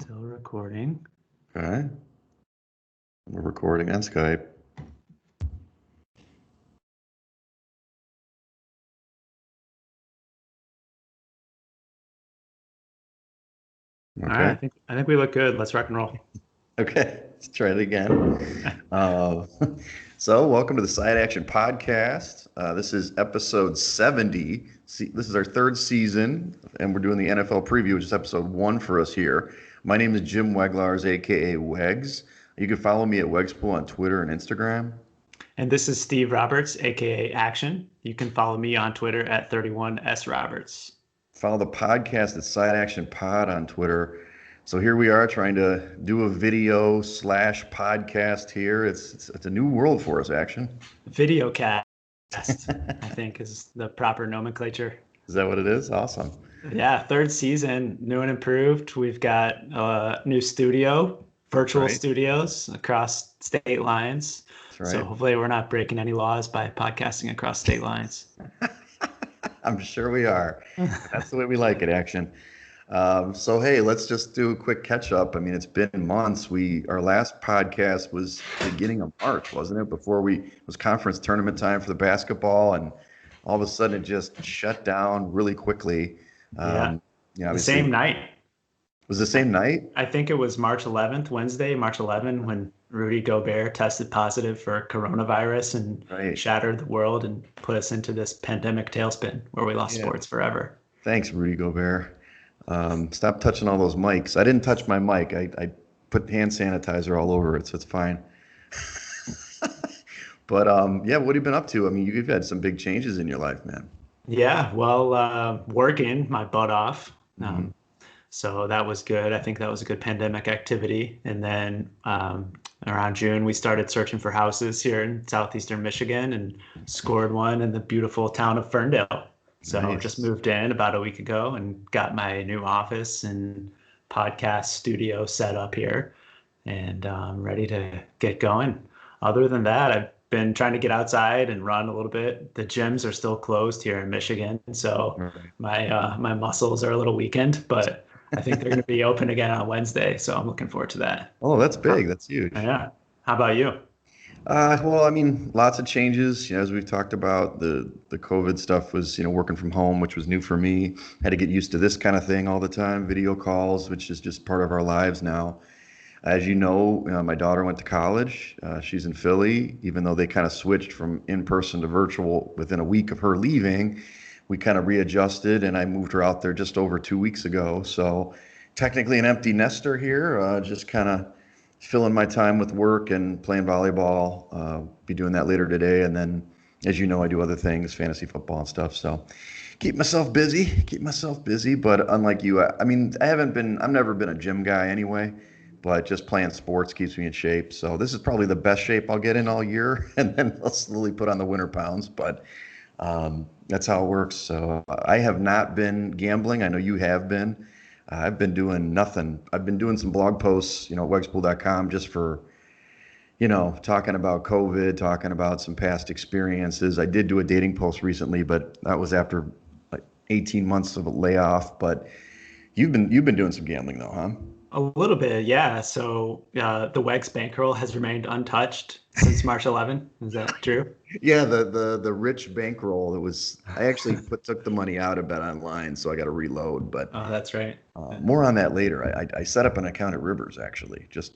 Still recording. All right. We're recording on Skype. All right, I think we look good. Let's rock and roll. Okay. Let's try it again. Uh, so, welcome to the Side Action Podcast. This is episode 70. This is our third season, and we're doing the NFL preview, which is episode 1 for us here. My name is Jim Weglars, aka Wegs. You can follow me at Wegspool on Twitter and Instagram. And this is Steve Roberts, aka Action. You can follow me on Twitter at 31sroberts. Follow the podcast at Side Action Pod on Twitter. So here we are trying to do a video / podcast here. It's a new world for us, Action. Video cast, I think, is the proper nomenclature. Is that what it is? Awesome. Yeah, third season, new and improved. We've got a new studio, virtual studios across state lines. That's right. So hopefully we're not breaking any laws by podcasting across state lines. I'm sure we are. That's the way we like it, Action. So hey, let's just do a quick catch up. I mean, it's been months. Our last podcast was beginning of March, wasn't it? It was conference tournament time for the basketball, and all of a sudden it just shut down really quickly. The same night. Was the same night? I think it was Wednesday, March 11, when Rudy Gobert tested positive for coronavirus and shattered the world and put us into this pandemic tailspin where we lost sports forever. Thanks, Rudy Gobert. Stop touching all those mics. I didn't touch my mic. I put hand sanitizer all over it, so it's fine. But what have you been up to? I mean, you've had some big changes in your life, man. Yeah, well, working my butt off. So that was good. I think that was a good pandemic activity. And then around June, we started searching for houses here in southeastern Michigan and scored one in the beautiful town of Ferndale. So I just moved in about a week ago and got my new office and podcast studio set up here, and I'm ready to get going. Other than that, I've been trying to get outside and run a little bit. The gyms are still closed here in Michigan, so my muscles are a little weakened, but I think they're going to be open again on Wednesday, so I'm looking forward to that. Oh, that's big. That's huge. Yeah. How about you? Well, I mean, lots of changes. As we've talked about, the COVID stuff was, working from home, which was new for me. Had to get used to this kind of thing all the time, video calls, which is just part of our lives now. As you know, my daughter went to college. She's in Philly. Even though they kind of switched from in-person to virtual within a week of her leaving, we kind of readjusted, and I moved her out there just over 2 weeks ago. So technically an empty nester here, just kind of filling my time with work and playing volleyball. Be doing that later today. And then, as you know, I do other things, fantasy football and stuff. So keep myself busy. But unlike you, I've never been a gym guy anyway, but just playing sports keeps me in shape. So this is probably the best shape I'll get in all year. And then I'll slowly put on the winter pounds. But that's how it works. So I have not been gambling. I know you have been. I've been doing nothing. I've been doing some blog posts, at wegspool.com just for, talking about COVID, talking about some past experiences. I did do a dating post recently, but that was after like 18 months of a layoff. But you've been doing some gambling though, huh? A little bit, yeah. So the Wegs bankroll has remained untouched since March 11. Is that true? Yeah, the rich bankroll. I actually took the money out of Bet Online, so I got to reload. But that's right. More on that later. I set up an account at Rivers actually. Just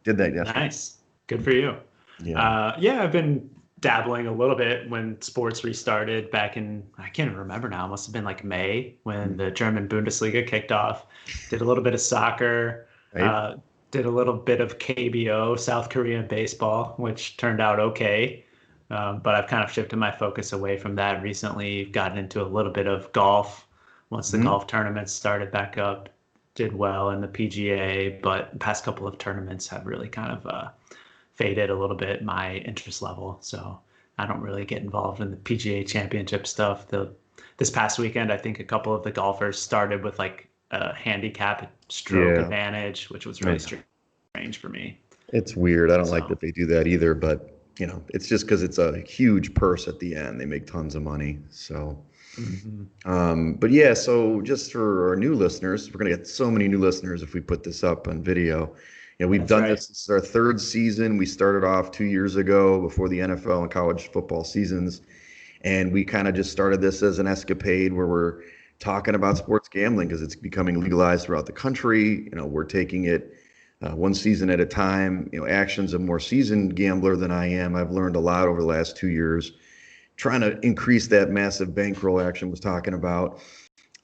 did that yesterday. Nice, good for you. Yeah, I've been dabbling a little bit when sports restarted back in, I can't even remember now, it must have been like May when the German Bundesliga kicked off. Did a little bit of soccer, did a little bit of KBO, South Korean baseball, which turned out okay. But I've kind of shifted my focus away from that recently. Gotten into a little bit of golf once the golf tournaments started back up. Did well in the PGA, but the past couple of tournaments have really kind of faded a little bit my interest level. So I don't really get involved in the PGA championship stuff. This past weekend, I think a couple of the golfers started with like a handicap stroke advantage, which was really strange for me. It's weird. I don't like that they do that either, but it's just because it's a huge purse at the end. They make tons of money. So Mhm. But yeah, so just for our new listeners, we're going to get so many new listeners if we put this up on video. We've That's done right. this. This is our third season. We started off 2 years ago before the NFL and college football seasons. And we kind of just started this as an escapade where we're talking about sports gambling because it's becoming legalized throughout the country. We're taking it one season at a time. Action's a more seasoned gambler than I am. I've learned a lot over the last 2 years, trying to increase that massive bankroll Action was talking about.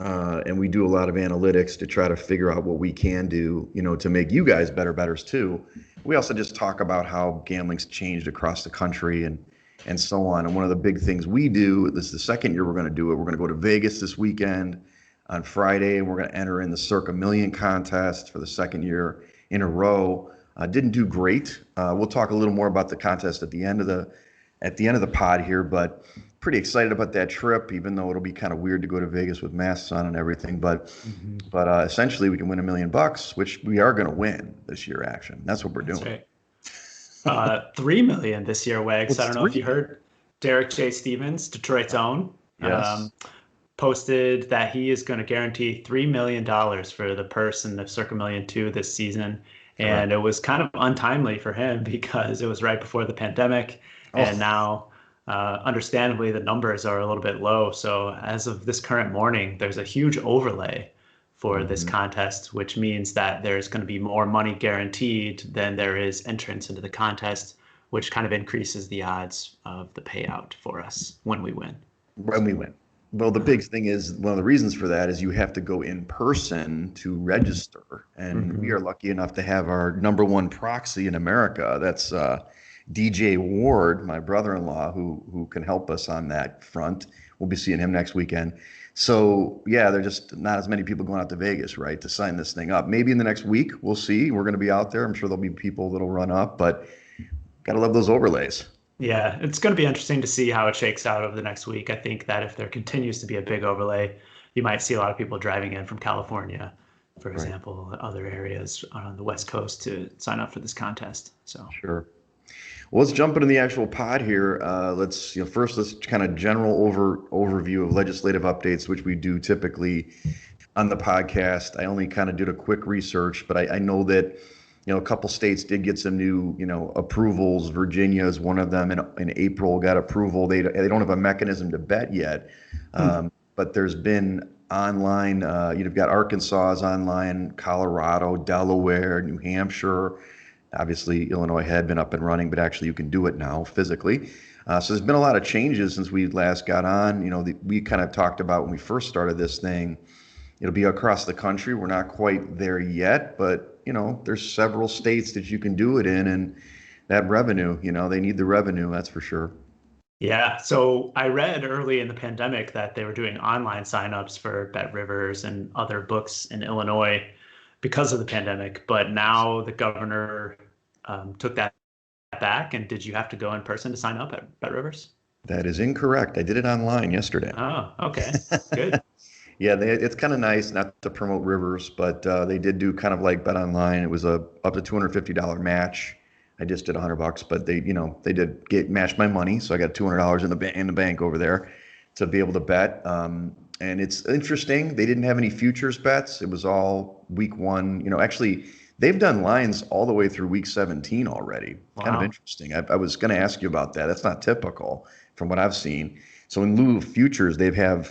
And we do a lot of analytics to try to figure out what we can do, to make you guys better bettors too. We also just talk about how gambling's changed across the country and so on. And one of the big things we do, this is the second year we're going to do it. We're going to go to Vegas this weekend on Friday, and we're going to enter in the Circa Million contest for the second year in a row. Didn't do great. We'll talk a little more about the contest at the end of the pod here, but pretty excited about that trip, even though it'll be kind of weird to go to Vegas with masks on and everything. But Mhm. but essentially, we can win $1 million, which we are going to win this year. Action. That's what we're That's doing. right. 3 million this year, Wags. I What's don't know if you three? heard Derek J. Stevens, Detroit's own, Yes. posted that he is going to guarantee $3 million for the purse in the Circa Million 2 this season. Correct. And it was kind of untimely for him because it was right before the pandemic. And Oh, now, understandably, the numbers are a little bit low. So as of this current morning, there's a huge overlay for this mhm. contest, which means that there's going to be more money guaranteed than there is entrance into the contest, which kind of increases the odds of the payout for us when we win. When we win. Well, the big thing is one of the reasons for that is you have to go in person to register, and we Mm-hmm. are lucky enough to have our number one proxy in America. That's DJ Ward, my brother-in-law, who can help us on that front. We'll be seeing him next weekend. So yeah, there's just not as many people going out to Vegas, right, to sign this thing up. Maybe in the next week, we'll see. We're going to be out there. I'm sure there'll be people that'll run up, but gotta love those overlays. Yeah, it's going to be interesting to see how it shakes out over the next week. I think that if there continues to be a big overlay, you might see a lot of people driving in from California, for Right. example, other areas on the West Coast to sign up for this contest. So, Sure. Well, let's jump into the actual pod here. First let's kind of general overview of legislative updates, which we do typically on the podcast. I only kind of did a quick research, but I know that a couple states did get some new approvals. Virginia is one of them. In April got approval. They don't have a mechanism to bet yet, hmm. but there's been online. You've got Arkansas's online, Colorado, Delaware, New Hampshire. Obviously, Illinois had been up and running, but actually you can do it now physically. So there's been a lot of changes since we last got on. We kind of talked about when we first started this thing, it'll be across the country. We're not quite there yet, but there's several states that you can do it in, and that revenue, they need the revenue, that's for sure. Yeah, so I read early in the pandemic that they were doing online signups for Bet Rivers and other books in Illinois because of the pandemic, but now the governor took that back. And did you have to go in person to sign up at Bet Rivers? That is incorrect. I did it online yesterday. Oh, okay, good. Yeah, it's kind of nice not to promote Rivers, but they did do kind of like Bet Online. It was a up to $250 match. I just did $100, but they did get match my money, so I got $200 in the bank over there to be able to bet. And it's interesting. They didn't have any futures bets. It was all week one. Actually, they've done lines all the way through week 17 already. Kind of Wow. interesting. I was going to ask you about that. That's not typical from what I've seen. So in lieu of futures, they have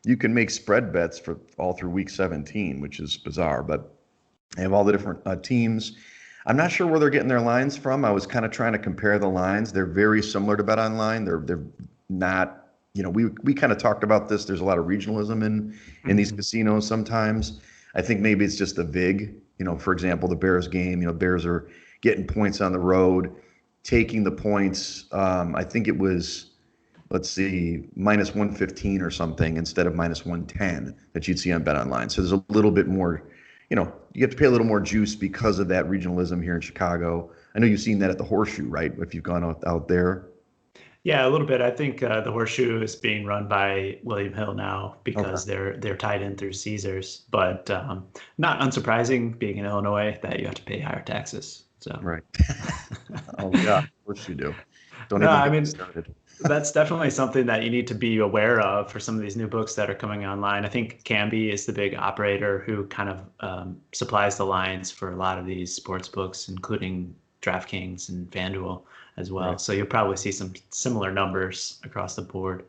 you can make spread bets for all through week 17, which is bizarre. But they have all the different teams. I'm not sure where they're getting their lines from. I was kind of trying to compare the lines. They're very similar to Bet Online. They're not. We kind of talked about this. There's a lot of regionalism in these Mhm. casinos sometimes. I think maybe it's just the vig. For example, the Bears game. Bears are getting points on the road, taking the points. I think it was, let's see, minus 115 or something instead of minus 110 that you'd see on Bet Online. So there's a little bit more, you have to pay a little more juice because of that regionalism here in Chicago. I know you've seen that at the Horseshoe, right? If you've gone out there. Yeah, a little bit. I think the Horseshoe is being run by William Hill now Okay. because they're tied in through Caesars, but not unsurprising being in Illinois that you have to pay higher taxes. So Right. Oh, yeah. Of course you do. Don't no, even I get me mean started. That's definitely something that you need to be aware of for some of these new books that are coming online. I think Canby is the big operator who kind of supplies the lines for a lot of these sports books, including DraftKings and FanDuel as well. Right. So you'll probably see some similar numbers across the board.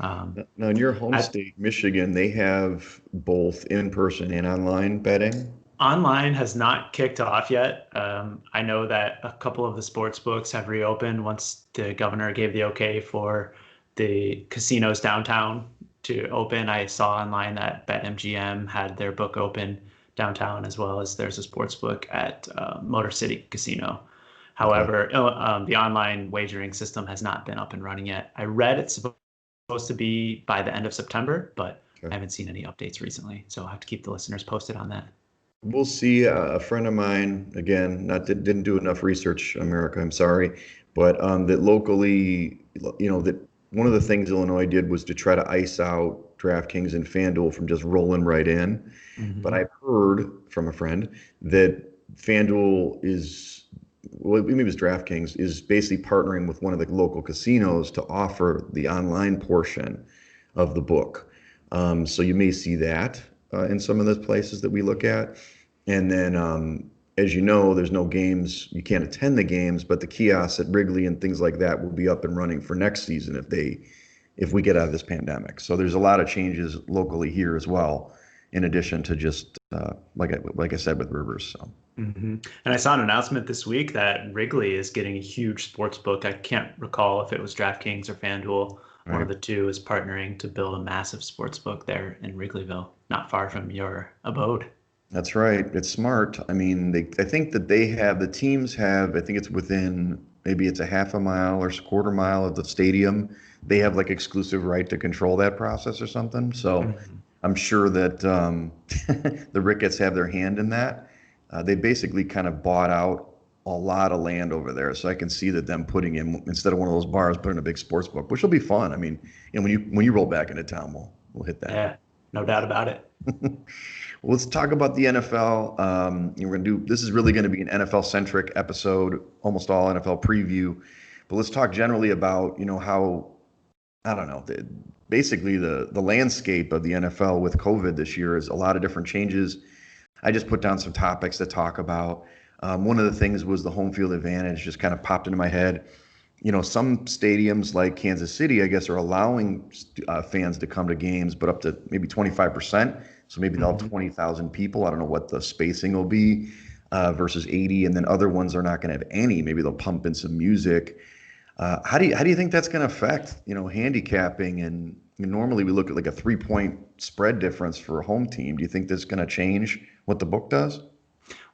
Now, in your home I, state, Michigan, they have both in-person and online betting. Online has not kicked off yet. I know that a couple of the sports books have reopened once the governor gave the okay for the casinos downtown to open. I saw online that BetMGM had their book open downtown, as well as there's a sports book at Motor City Casino. Okay. However, the online wagering system has not been up and running yet. I read it's supposed to be by the end of September, but I Okay. haven't seen any updates recently. So I'll have to keep the listeners posted on that. We'll see. A friend of mine, again, not didn't do enough research, America, I'm sorry, but that locally, that one of the things Illinois did was to try to ice out DraftKings and FanDuel from just rolling right in. But Mhm. I've heard from a friend that FanDuel is, well, maybe it was DraftKings, is basically partnering with one of the local casinos to offer the online portion of the book. So you may see that in some of the places that we look at. And then, as you know, there's no games, you can't attend the games, but the kiosks at Wrigley and things like that will be up and running for next season if we get out of this pandemic. So there's a lot of changes locally here as well, in addition to just like I said with Rivers. So And I saw an announcement this week that Wrigley is getting a huge sports book. I can't recall if it was DraftKings or FanDuel. One of right. the two is partnering to build a massive sports book there in Wrigleyville, not far from your abode. That's right. It's smart. I mean, I think that the teams have, I think it's within, maybe it's a half a mile or quarter mile of the stadium. They have like exclusive right to control that process or something. So Mhm. I'm sure that the Ricketts have their hand in that. They basically kind of bought out a lot of land over there. So I can see that them putting in, instead of one of those bars, putting a big sports book, which will be fun. I mean, when you roll back into town, we'll hit that. Yeah, no doubt about it. Well, let's talk about the NFL. We're gonna do this is really going to be an NFL centric episode, almost all NFL preview. But let's talk generally about how I don't know basically the landscape of the NFL with COVID this year is a lot of different changes. I just put down some topics to talk about. One of the things was the home field advantage, just kind of popped into my head. Some stadiums like Kansas City, I guess, are allowing fans to come to games, but up to maybe 25%. So maybe they'll have Mhm. 20,000 people. I don't know what the spacing will be versus 80. And then other ones are not going to have any. Maybe they'll pump in some music. How do you think that's going to affect, handicapping? And normally we look at like a 3-point spread difference for a home team. Do you think that's going to change what the book does?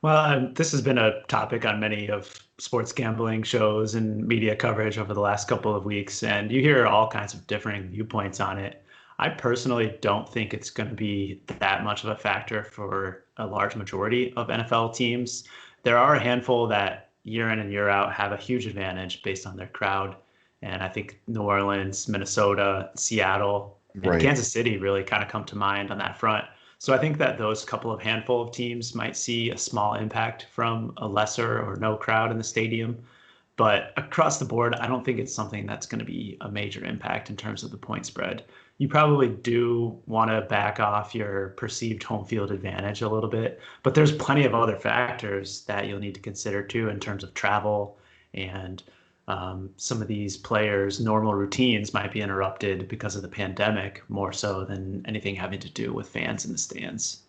Well, this has been a topic on many of sports gambling shows and media coverage over the last couple of weeks, and you hear all kinds of differing viewpoints on it. I personally don't think it's going to be that much of a factor for a large majority of NFL teams. There are a handful that year in and year out have a huge advantage based on their crowd. And I think New Orleans, Minnesota, Seattle, and Right. Kansas City really kind of come to mind on that front. So I think that those couple of handful of teams might see a small impact from a lesser or no crowd in the stadium. But across the board, I don't think it's something that's going to be a major impact in terms of the point spread. You probably do want to back off your perceived home field advantage a little bit, but there's plenty of other factors that you'll need to consider too in terms of travel and some of these players' normal routines might be interrupted because of the pandemic more so than anything having to do with fans in the stands.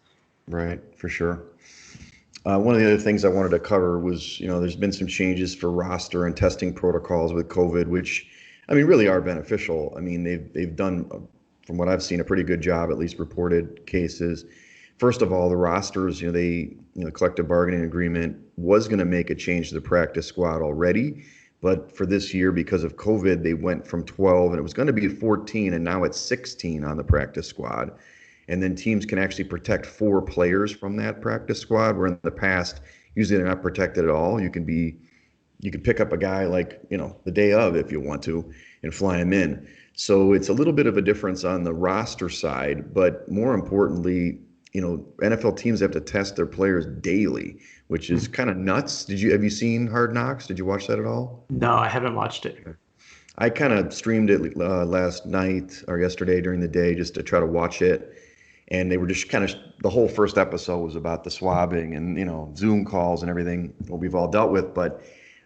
Right, for sure. One of the other things I wanted to cover was, there's been some changes for roster and testing protocols with COVID, which, I mean, really are beneficial. I mean, they've done, from what I've seen, a pretty good job, at least reported cases. First of all, the rosters, collective bargaining agreement was going to make a change to the practice squad already, but for this year, because of COVID, they went from 12 and it was going to be 14, and now it's 16 on the practice squad. And then teams can actually protect 4 players from that practice squad, where in the past, usually they're not protected at all. You could pick up a guy like, the day of if you want to and fly him in. So it's a little bit of a difference on the roster side, but more importantly, NFL teams have to test their players daily, which is kind of nuts. Have you seen Hard Knocks? Did you watch that at all? No, I haven't watched it. I kind of streamed it last night or yesterday during the day just to try to watch it. And they were just kind of, the whole first episode was about the swabbing and, Zoom calls and everything, what we've all dealt with. But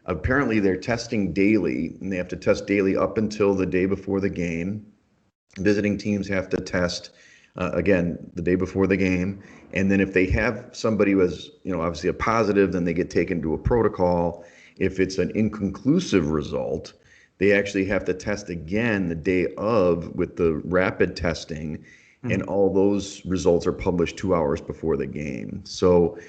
apparently they're testing daily, and they have to test daily up until the day before the game. Visiting teams have to test again the day before the game, and then if they have somebody who has, obviously a positive, then they get taken to a protocol. If it's an inconclusive result, they actually have to test again the day of with the rapid testing, and all those results are published 2 hours before the game. So,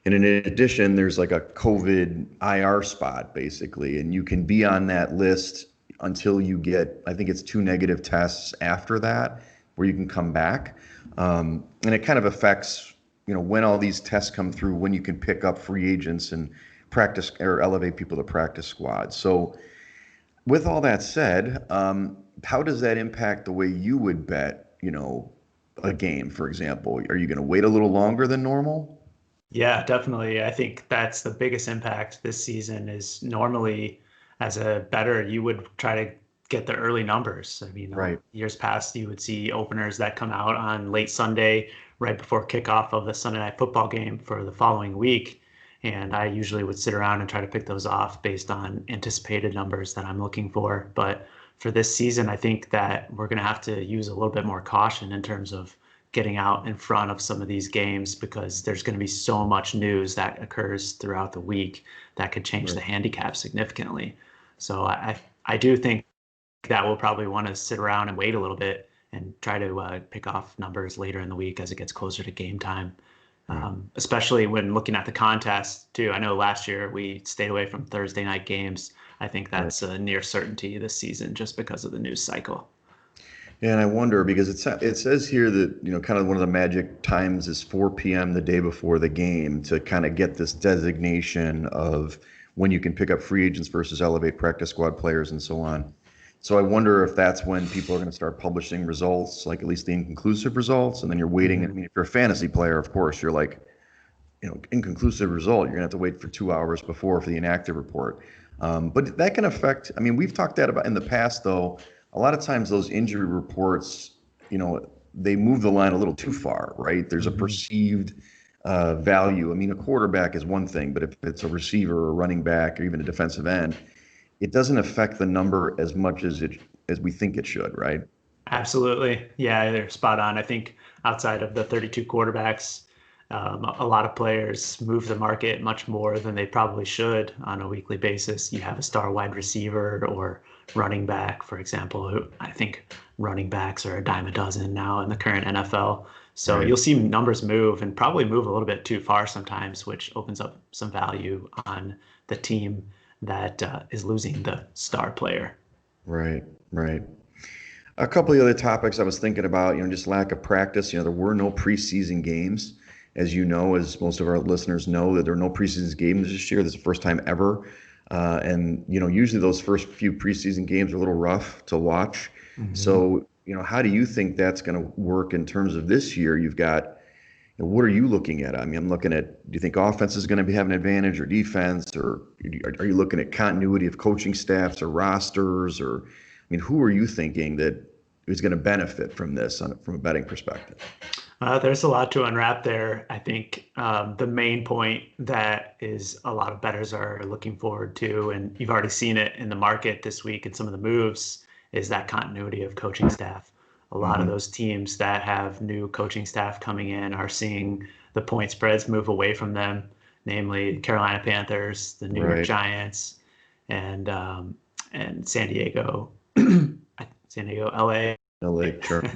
and in addition, there's like a COVID IR spot basically, and you can be on that list until you get, I think it's 2 negative tests after that, where you can come back. And it kind of affects, when all these tests come through, when you can pick up free agents and practice or elevate people to practice squads. So with all that said, how does that impact the way you would bet, a game, for example? Are you going to wait a little longer than normal? Yeah, definitely. I think that's the biggest impact this season is normally as a bettor, you would try to get the early numbers. I mean, Right. years past, you would see openers that come out on late Sunday, right before kickoff of the Sunday night football game for the following week. And I usually would sit around and try to pick those off based on anticipated numbers that I'm looking for. But for this season, I think that we're going to have to use a little bit more caution in terms of getting out in front of some of these games because there's going to be so much news that occurs throughout the week that could change the Right. handicap significantly. So I do think that we'll probably want to sit around and wait a little bit and try to pick off numbers later in the week as it gets closer to game time. Right. Especially when looking at the contest too. I know last year we stayed away from Thursday night games. I think Right. that's a near certainty this season just because of the news cycle. Yeah, and I wonder because it says here that, kind of one of the magic times is 4 p.m. the day before the game to kind of get this designation of when you can pick up free agents versus elevate practice squad players and so on. So I wonder if that's when people are going to start publishing results, like at least the inconclusive results, and then you're waiting. I Mhm. mean, if you're a fantasy player, of course, you're like, inconclusive result, you're gonna have to wait for 2 hours before for the inactive report. But that can affect, I mean, we've talked that about in the past, though. A lot of times those injury reports, they move the line a little too far, right? There's a Mhm. perceived value. I mean, a quarterback is one thing, but if it's a receiver or a running back or even a defensive end, it doesn't affect the number as much as we think it should, right? Absolutely. Yeah, they're spot on. I think outside of the 32 quarterbacks, a lot of players move the market much more than they probably should on a weekly basis. You have a star wide receiver or running back, for example, who I think running backs are a dime a dozen now in the current NFL. So Right. you'll see numbers move and probably move a little bit too far sometimes, which opens up some value on the team that is losing the star player. Right. Right. A couple of other topics I was thinking about, just lack of practice. There were no preseason games, as you know, as most of our listeners know, that there were no preseason games this year. This is the first time ever. And, usually those first few preseason games are a little rough to watch. Mhm. So, how do you think that's going to work in terms of this year? You've got, what are you looking at? I mean, I'm looking at, do you think offense is going to have an advantage or defense, or are you looking at continuity of coaching staffs or rosters, or, I mean, who are you thinking that is going to benefit from this from a betting perspective? There's a lot to unwrap there. I think the main point that is a lot of bettors are looking forward to, and you've already seen it in the market this week and some of the moves, is that continuity of coaching staff. A lot of Hmm. those teams that have new coaching staff coming in are seeing the point spreads move away from them, namely Carolina Panthers, the New York Right. Giants, and San Diego, San Diego, LA. LA Chargers.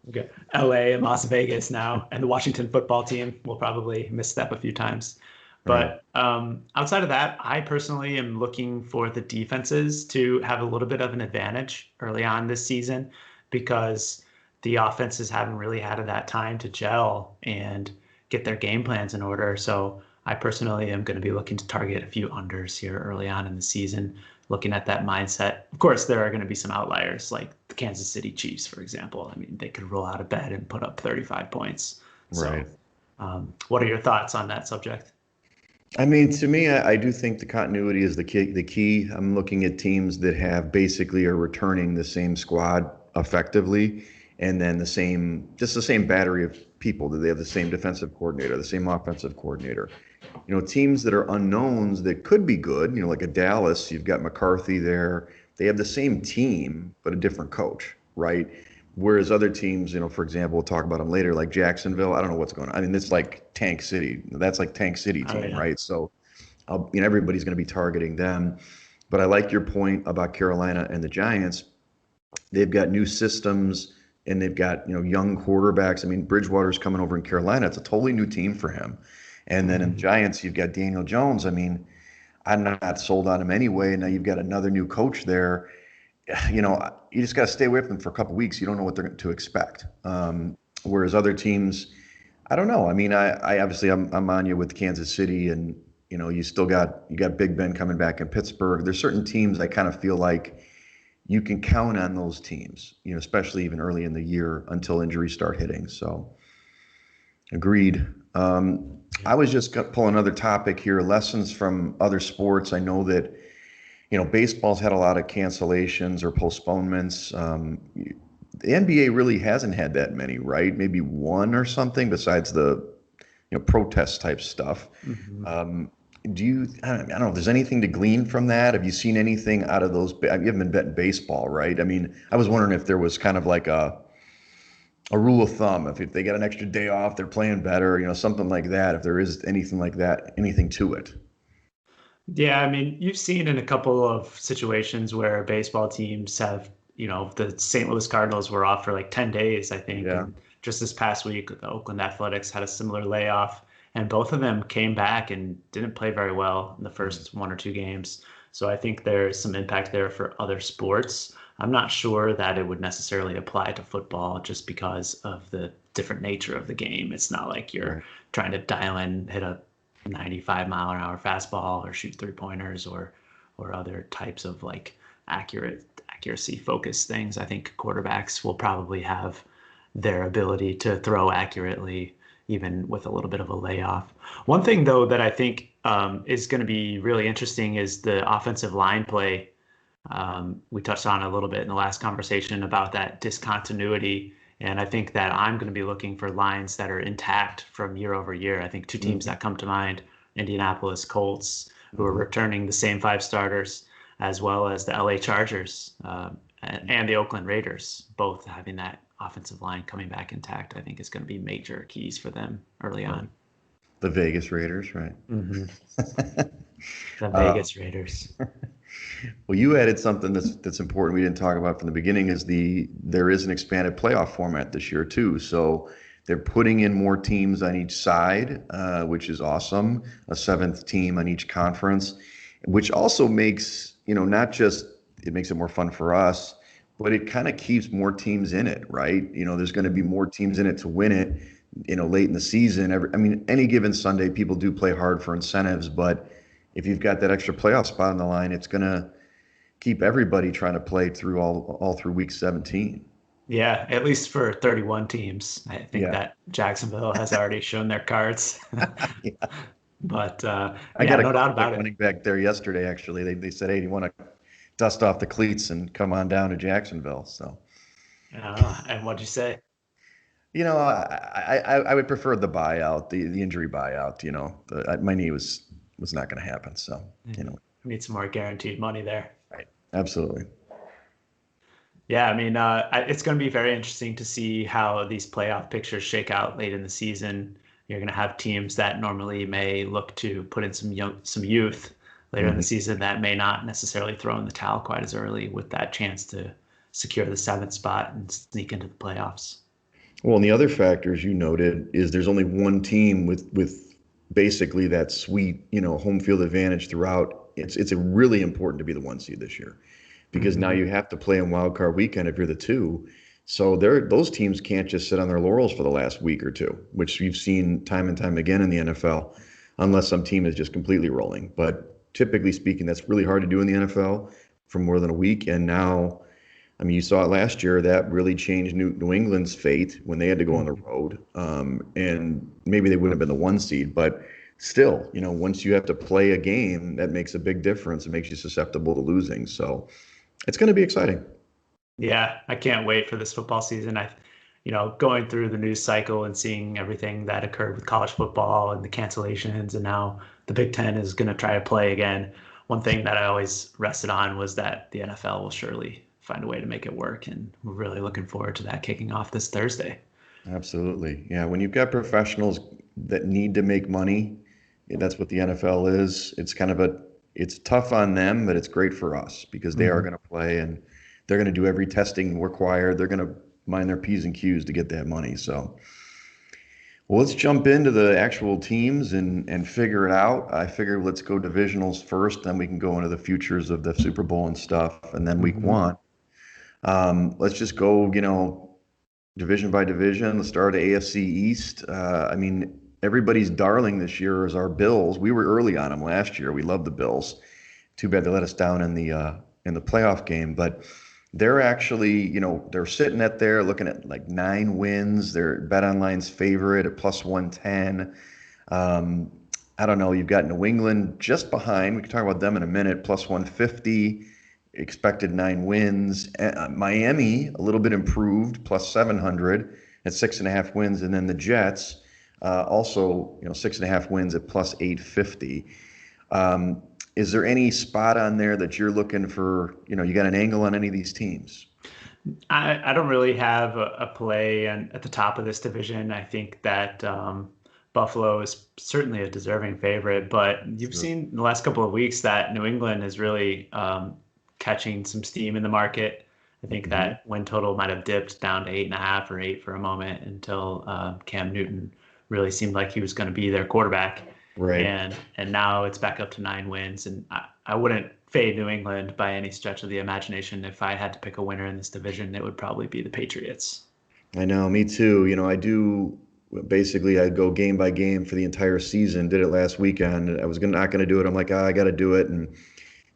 Okay. LA and Las Vegas now, and the Washington football team will probably misstep a few times. Right. But outside of that, I personally am looking for the defenses to have a little bit of an advantage early on this season because the offenses haven't really had that time to gel and get their game plans in order. So I personally am going to be looking to target a few unders here early on in the season, looking at that mindset. Of course, there are going to be some outliers like the Kansas City Chiefs, for example. I mean, they could roll out of bed and put up 35 points. So, Right. what are your thoughts on that subject? I mean, to me, I do think the continuity is the key. The key. I'm looking at teams that have basically are returning the same squad effectively, and then just the same battery of people. That they have the same defensive coordinator, the same offensive coordinator. Teams that are unknowns that could be good. Like a Dallas, you've got McCarthy there. They have the same team, but a different coach, right? Whereas other teams, for example, we'll talk about them later, like Jacksonville. I don't know what's going on. I mean, it's like Tank City. That's like Tank City Oh team, yeah. right? So, everybody's going to be targeting them. But I like your point about Carolina and the Giants. They've got new systems and they've got young quarterbacks. I mean, Bridgewater's coming over in Carolina. It's a totally new team for him. And then in the Mhm. Giants, you've got Daniel Jones. I mean, I'm not sold on him anyway. And now you've got another new coach there. You just got to stay away from them for a couple of weeks. You don't know what they're to expect. Whereas other teams, I don't know. I mean, I obviously I'm on you with Kansas City, and you got Big Ben coming back in Pittsburgh. There's certain teams I kind of feel like you can count on those teams, especially even early in the year until injuries start hitting. So agreed. Yeah. I was just gonna pull another topic here, lessons from other sports. I know that, baseball's had a lot of cancellations or postponements. The NBA really hasn't had that many, right? Maybe one or something besides the, protest type stuff. Mhm. Um, I don't know if there's anything to glean from that. Have you seen anything out of those? You haven't been betting baseball, right? I mean, I was wondering if there was kind of like a rule of thumb. If they get an extra day off, they're playing better, something like that. If there is anything like that, anything to it. Yeah, I mean, you've seen in a couple of situations where baseball teams have, the St. Louis Cardinals were off for like 10 days, I think. Yeah. And just this past week, the Oakland Athletics had a similar layoff, and both of them came back and didn't play very well in the Mhm. first one or two games. So I think there's some impact there for other sports. I'm not sure that it would necessarily apply to football just because of the different nature of the game. It's not like you're Right. trying to dial in, hit a 95-mile-an-hour fastball or shoot three pointers or other types of like accuracy focused things. I think quarterbacks will probably have their ability to throw accurately even with a little bit of a layoff. One thing though that I think is going to be really interesting is the offensive line play. We touched on it a little bit in the last conversation about that discontinuity. And I think that I'm going to be looking for lines that are intact from year over year. I think two teams Hmm. that come to mind, Indianapolis Colts, who are Hmm. returning the same five starters, as well as the LA Chargers and the Oakland Raiders, both having that offensive line coming back intact, I think is going to be major keys for them early Right. on. The Vegas Raiders, right? Hmm. The Uh, Vegas Raiders. well, you added something that's important we didn't talk about from the beginning is there is an expanded playoff format this year too. So they're putting in more teams on each side, which is awesome. A seventh team on each conference, which also makes, not just it makes it more fun for us, but it kind of keeps more teams in it, right? There's going to be more teams in it to win it, late in the season. I mean, any given Sunday, people do play hard for incentives, but if you've got that extra playoff spot on the line, it's going to keep everybody trying to play through all through week 17. Yeah, at least for 31 teams. I think Yeah. that Jacksonville has already shown their cards. Yeah. But I yeah, got a no doubt call that about it. went back there yesterday, actually. They said, hey, do you want to dust off the cleats and come on down to Jacksonville? So, And what'd you say? I would prefer the buyout, the injury buyout. My knee was not going to happen. So, We need some more guaranteed money there. right. Absolutely. Yeah, I mean, it's going to be very interesting to see how these playoff pictures shake out late in the season. You're going to have teams that normally may look to put in some youth later in the Mhm. season that may not necessarily throw in the towel quite as early with that chance to secure the seventh spot and sneak into the playoffs. Well, and the other factors you noted is there's only one team with basically that sweet, home field advantage throughout. It's a really important to be the one seed this year because now Hmm. you have to play on wild card weekend if you're the two. So those teams can't just sit on their laurels for the last week or two, which you've seen time and time again in the NFL, unless some team is just completely rolling. But typically speaking, that's really hard to do in the NFL for more than a week. And now I mean, you saw it last year. That really changed New England's fate when they had to go on the Hmm. road. And maybe they wouldn't have been the one seed, but still, once you have to play a game, that makes a big difference. It makes you susceptible to losing. So it's going to be exciting. Yeah, I can't wait for this football season. Going through the news cycle and seeing everything that occurred with college football and the cancellations, and now the Big Ten is going to try to play again. One thing that I always rested on was that the NFL will surely find a way to make it work, and we're really looking forward to that kicking off this Thursday. Absolutely. Yeah. When you've got professionals that need to make money, that's what the NFL is. It's tough on them, but it's great for us because they are Mhm. going to play and they're going to do every testing required. They're going to mind their P's and Q's to get that money. So, well, let's jump into the actual teams and figure it out. I figure let's go divisionals first, then we can go into the futures of the Super Bowl and stuff, and then week Mhm. one. Let's just go, division by division. Let's start at AFC East. I mean, everybody's darling this year is our Bills. We were early on them last year. We loved the Bills. Too bad they let us down in the playoff game, but they're actually, they're sitting at there looking at like 9 wins. They're Bet Online's favorite at plus 110. Um, I don't know. You've got New England just behind. We can talk about them in a minute. Plus 150. Expected 9 wins. Miami a little bit improved. Plus 700 at 6.5 wins, and then the Jets also 6.5 wins at plus 850. Um, is there any spot on there that you're looking for? You got an angle on any of these teams? I don't really have a play at the top of this division. I think that Buffalo is certainly a deserving favorite, but you've Sure. seen the last couple of weeks that New England is really catching some steam in the market. I think Hmm. that win total might have dipped down to 8.5 or 8 for a moment until Cam Newton really seemed like he was going to be their quarterback, Right. and now it's back up to 9 wins. And I wouldn't fade New England by any stretch of the imagination. If I had to pick a winner in this division, it would probably be the Patriots. I know, me too. I do basically I go game by game for the entire season. Did it last weekend. I was not gonna do it. I'm like, I got to do it, and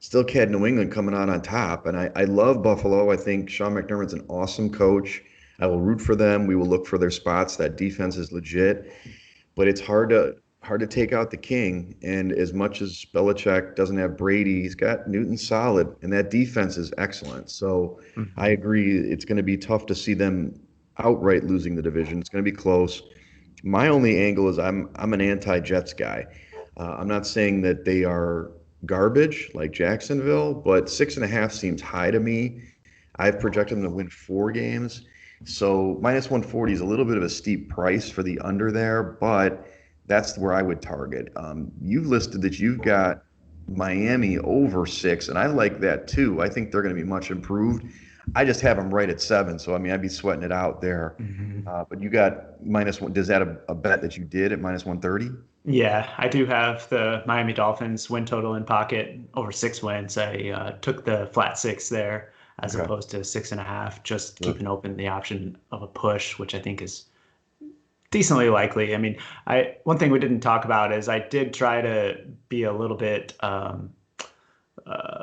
still had New England coming out on top. And I love Buffalo. I think Sean McDermott's an awesome coach. I will root for them. We will look for their spots. That defense is legit, but it's hard to take out the king. And as much as Belichick doesn't have Brady, he's got Newton solid, and that defense is excellent. So I Mhm. agree. It's going to be tough to see them outright losing the division. It's going to be close. My only angle is I'm an anti-Jets guy. I'm not saying that they are garbage like Jacksonville, but 6.5 seems high to me. I've projected them to win 4 games. So minus 140 is a little bit of a steep price for the under there, but that's where I would target. You've listed that you've got Miami over 6, and I like that too. I think they're going to be much improved. I just have them right at 7, so I mean, I'd be sweating it out there. Mhm. But you got minus one. Does that a bet that you did at minus 130? Yeah, I do have the Miami Dolphins win total in pocket over 6 wins. I took the flat six there as Okay, opposed to 6.5, just sure. keeping open the option of a push, which I think is decently likely. I mean, I one thing we didn't talk about is I did try to be a little bit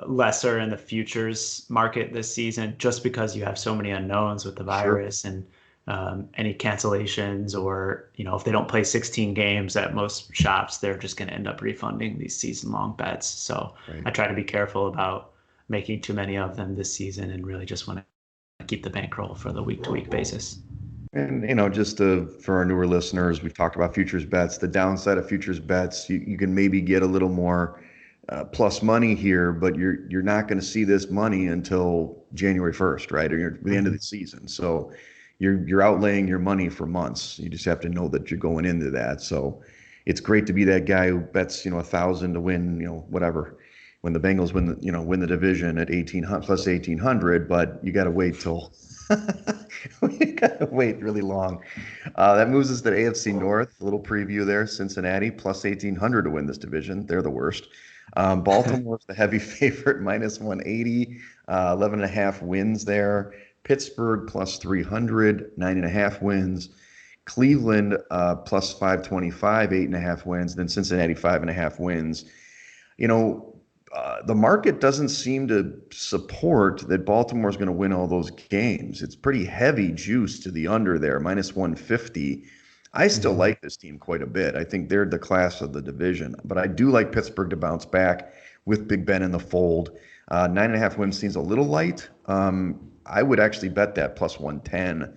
lesser in the futures market this season, just because you have so many unknowns with the Sure. virus and any cancellations, or if they don't play 16 games at most shops, they're just going to end up refunding these season-long bets. So Right. I try to be careful about making too many of them this season, and really just want to keep the bankroll for the week-to-week basis. And just for our newer listeners, we've talked about futures bets. The downside of futures bets, you can maybe get a little more plus money here, but you're not going to see this money until January 1st, right? Or the end of the Mhm. season. So you're outlaying your money for months. You just have to know that you're going into that. So it's great to be that guy who bets 1,000 to win whatever when the Bengals win the division at 1800 plus 1800, but you got to wait till we gotta wait really long. That moves us to AFC North. A little preview there. Cincinnati plus 1,800 to win this division. They're the worst. Baltimore's the heavy favorite, minus 180, 11.5 wins there. Pittsburgh plus 300, 9.5 wins. Cleveland plus 525, 8.5 wins. Then Cincinnati, 5.5 wins. You know, the market doesn't seem to support that Baltimore's going to win all those games. It's pretty heavy juice to the under there, minus 150. I still Mhm. like this team quite a bit. I think they're the class of the division, but I do like Pittsburgh to bounce back with Big Ben in the fold. 9.5 wins seems a little light. I would actually bet that plus 110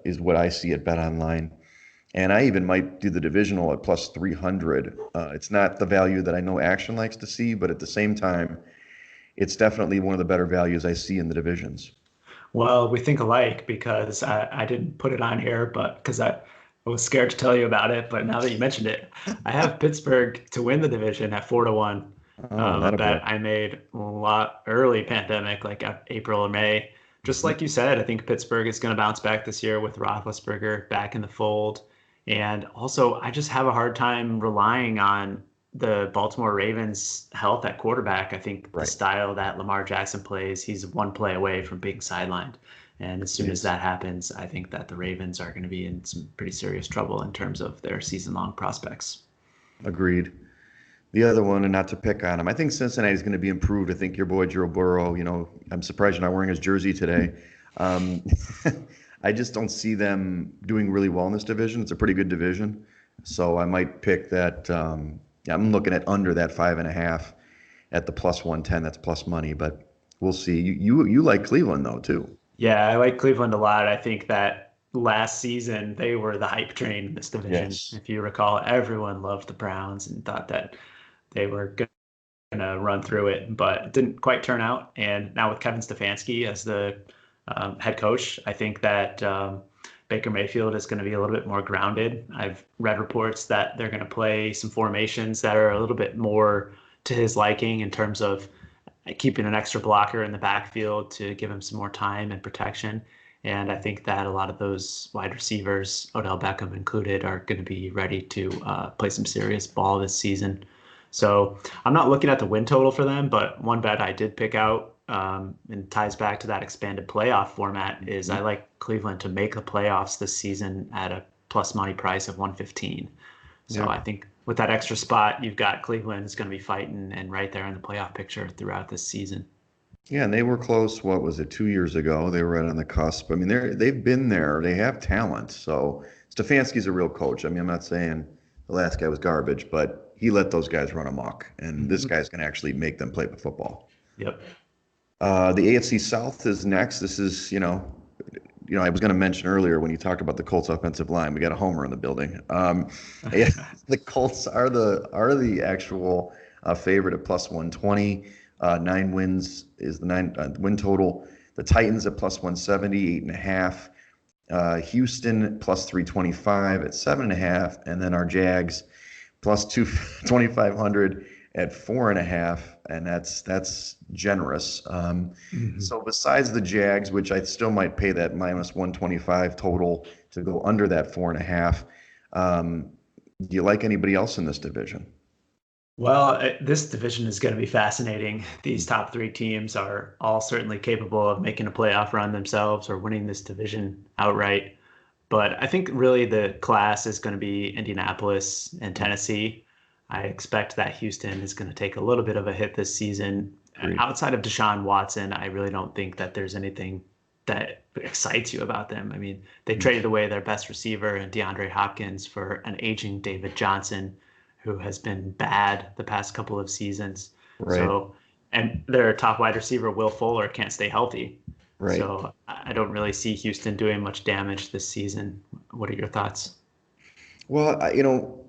is what I see at Bet Online. And I even might do the divisional at plus 300. It's not the value that I know Action likes to see, but at the same time, it's definitely one of the better values I see in the divisions. Well, we think alike because I didn't put it on here, but because I was scared to tell you about it. But now that you mentioned it, I have Pittsburgh to win the division at 4-1. Oh, A that a bet boy. I made a lot early pandemic, like April or May. Just Mhm. like you said, I think Pittsburgh is going to bounce back this year with Roethlisberger back in the fold. And also, I just have a hard time relying on the Baltimore Ravens' health at quarterback. I think the Right. style that Lamar Jackson plays, he's one play away from being sidelined. And as It soon as is. that happens, I think that the Ravens are going to be in some pretty serious trouble in terms of their season-long prospects. Agreed. The other one, and not to pick on him, I think Cincinnati's going to be improved. I think your boy Joe Burrow, I'm surprised you're not wearing his jersey today. Um, I just don't see them doing really well in this division. It's a pretty good division. So I might pick that. Yeah, I'm looking at under that 5.5 at the plus 110. That's plus money, but we'll see. You like Cleveland though too. Yeah, I like Cleveland a lot. I think that last season they were the hype train in this division. Yes. If you recall, everyone loved the Browns and thought that they were going to run through it, but it didn't quite turn out. And now with Kevin Stefanski as the head coach, I think that Baker Mayfield is going to be a little bit more grounded. I've read reports that they're going to play some formations that are a little bit more to his liking in terms of keeping an extra blocker in the backfield to give him some more time and protection. And I think that a lot of those wide receivers, Odell Beckham included, are going to be ready to play some serious ball this season. So I'm not looking at the win total for them, but one bet I did pick out and ties back to that expanded playoff format is I Mhm. like Cleveland to make the playoffs this season at a plus money price of 115. So Yeah. I think with that extra spot, you've got Cleveland is going to be fighting and right there in the playoff picture throughout this season. Yeah, and they were close. What was it, 2 years ago? They were right on the cusp. I mean, they've been there. They have talent. So Stefanski's a real coach. I mean, I'm not saying the last guy was garbage, but he let those guys run amok, and this Mhm. guy's going to actually make them play football. Yep. The AFC South is next. This is, I was going to mention earlier when you talked about the Colts offensive line, we got a homer in the building. Yeah, the Colts are the actual favorite at plus 120. 9 wins is the win total. The Titans at plus 170, 8.5. Houston plus 325 at 7.5, and then our Jags plus 2,500 at 4.5, and that's generous. Mhm. So besides the Jags, which I still might pay that minus 125 total to go under that 4.5, do you like anybody else in this division? Well, this division is going to be fascinating. These top three teams are all certainly capable of making a playoff run themselves or winning this division outright. But I think really the class is going to be Indianapolis and Tennessee. I expect that Houston is going to take a little bit of a hit this season. Agreed. Outside of Deshaun Watson, I really don't think that there's anything that excites you about them. I mean, they traded away their best receiver and DeAndre Hopkins for an aging David Johnson, who has been bad the past couple of seasons. Right, So, and their top wide receiver, Will Fuller, can't stay healthy. right. So I don't really see Houston doing much damage this season. What are your thoughts? Well,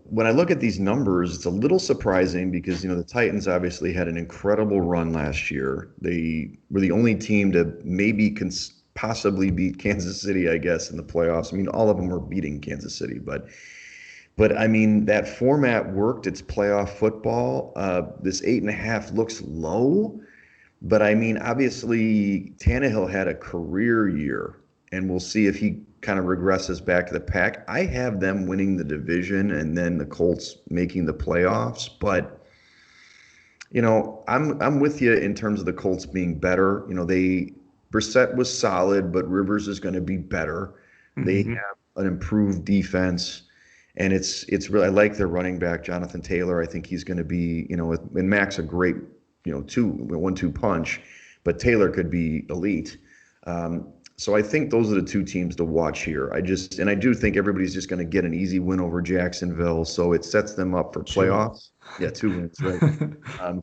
when I look at these numbers, it's a little surprising because, the Titans obviously had an incredible run last year. They were the only team to maybe possibly beat Kansas City, I guess, in the playoffs. I mean, all of them were beating Kansas City, but I mean, that format worked. It's playoff football. This 8.5 looks low, but I mean, obviously, Tannehill had a career year, and we'll see if he kind of regresses back to the pack. I have them winning the division and then the Colts making the playoffs, but I'm with you in terms of the Colts being better. Brissett was solid, but Rivers is going to be better. They Hmm. have an improved defense, and it's really I like their running back Jonathan Taylor. I think he's going to be and Max a great 1-2 punch, but Taylor could be elite. So I think those are the two teams to watch here. And I do think everybody's just going to get an easy win over Jacksonville, so it sets them up for Two. playoffs. Yeah, 2 wins, right? Um,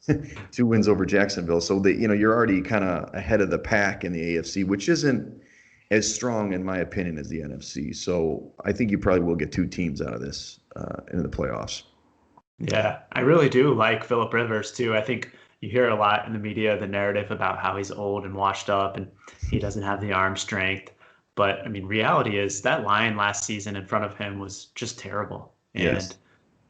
2 wins over Jacksonville, so you're already kind of ahead of the pack in the AFC, which isn't as strong in my opinion as the NFC. So I think you probably will get two teams out of this in the playoffs. Yeah, I really do like Philip Rivers too. I think you hear a lot in the media the narrative about how he's old and washed up and he doesn't have the arm strength. But I mean, reality is that line last season in front of him was just terrible. And Yes.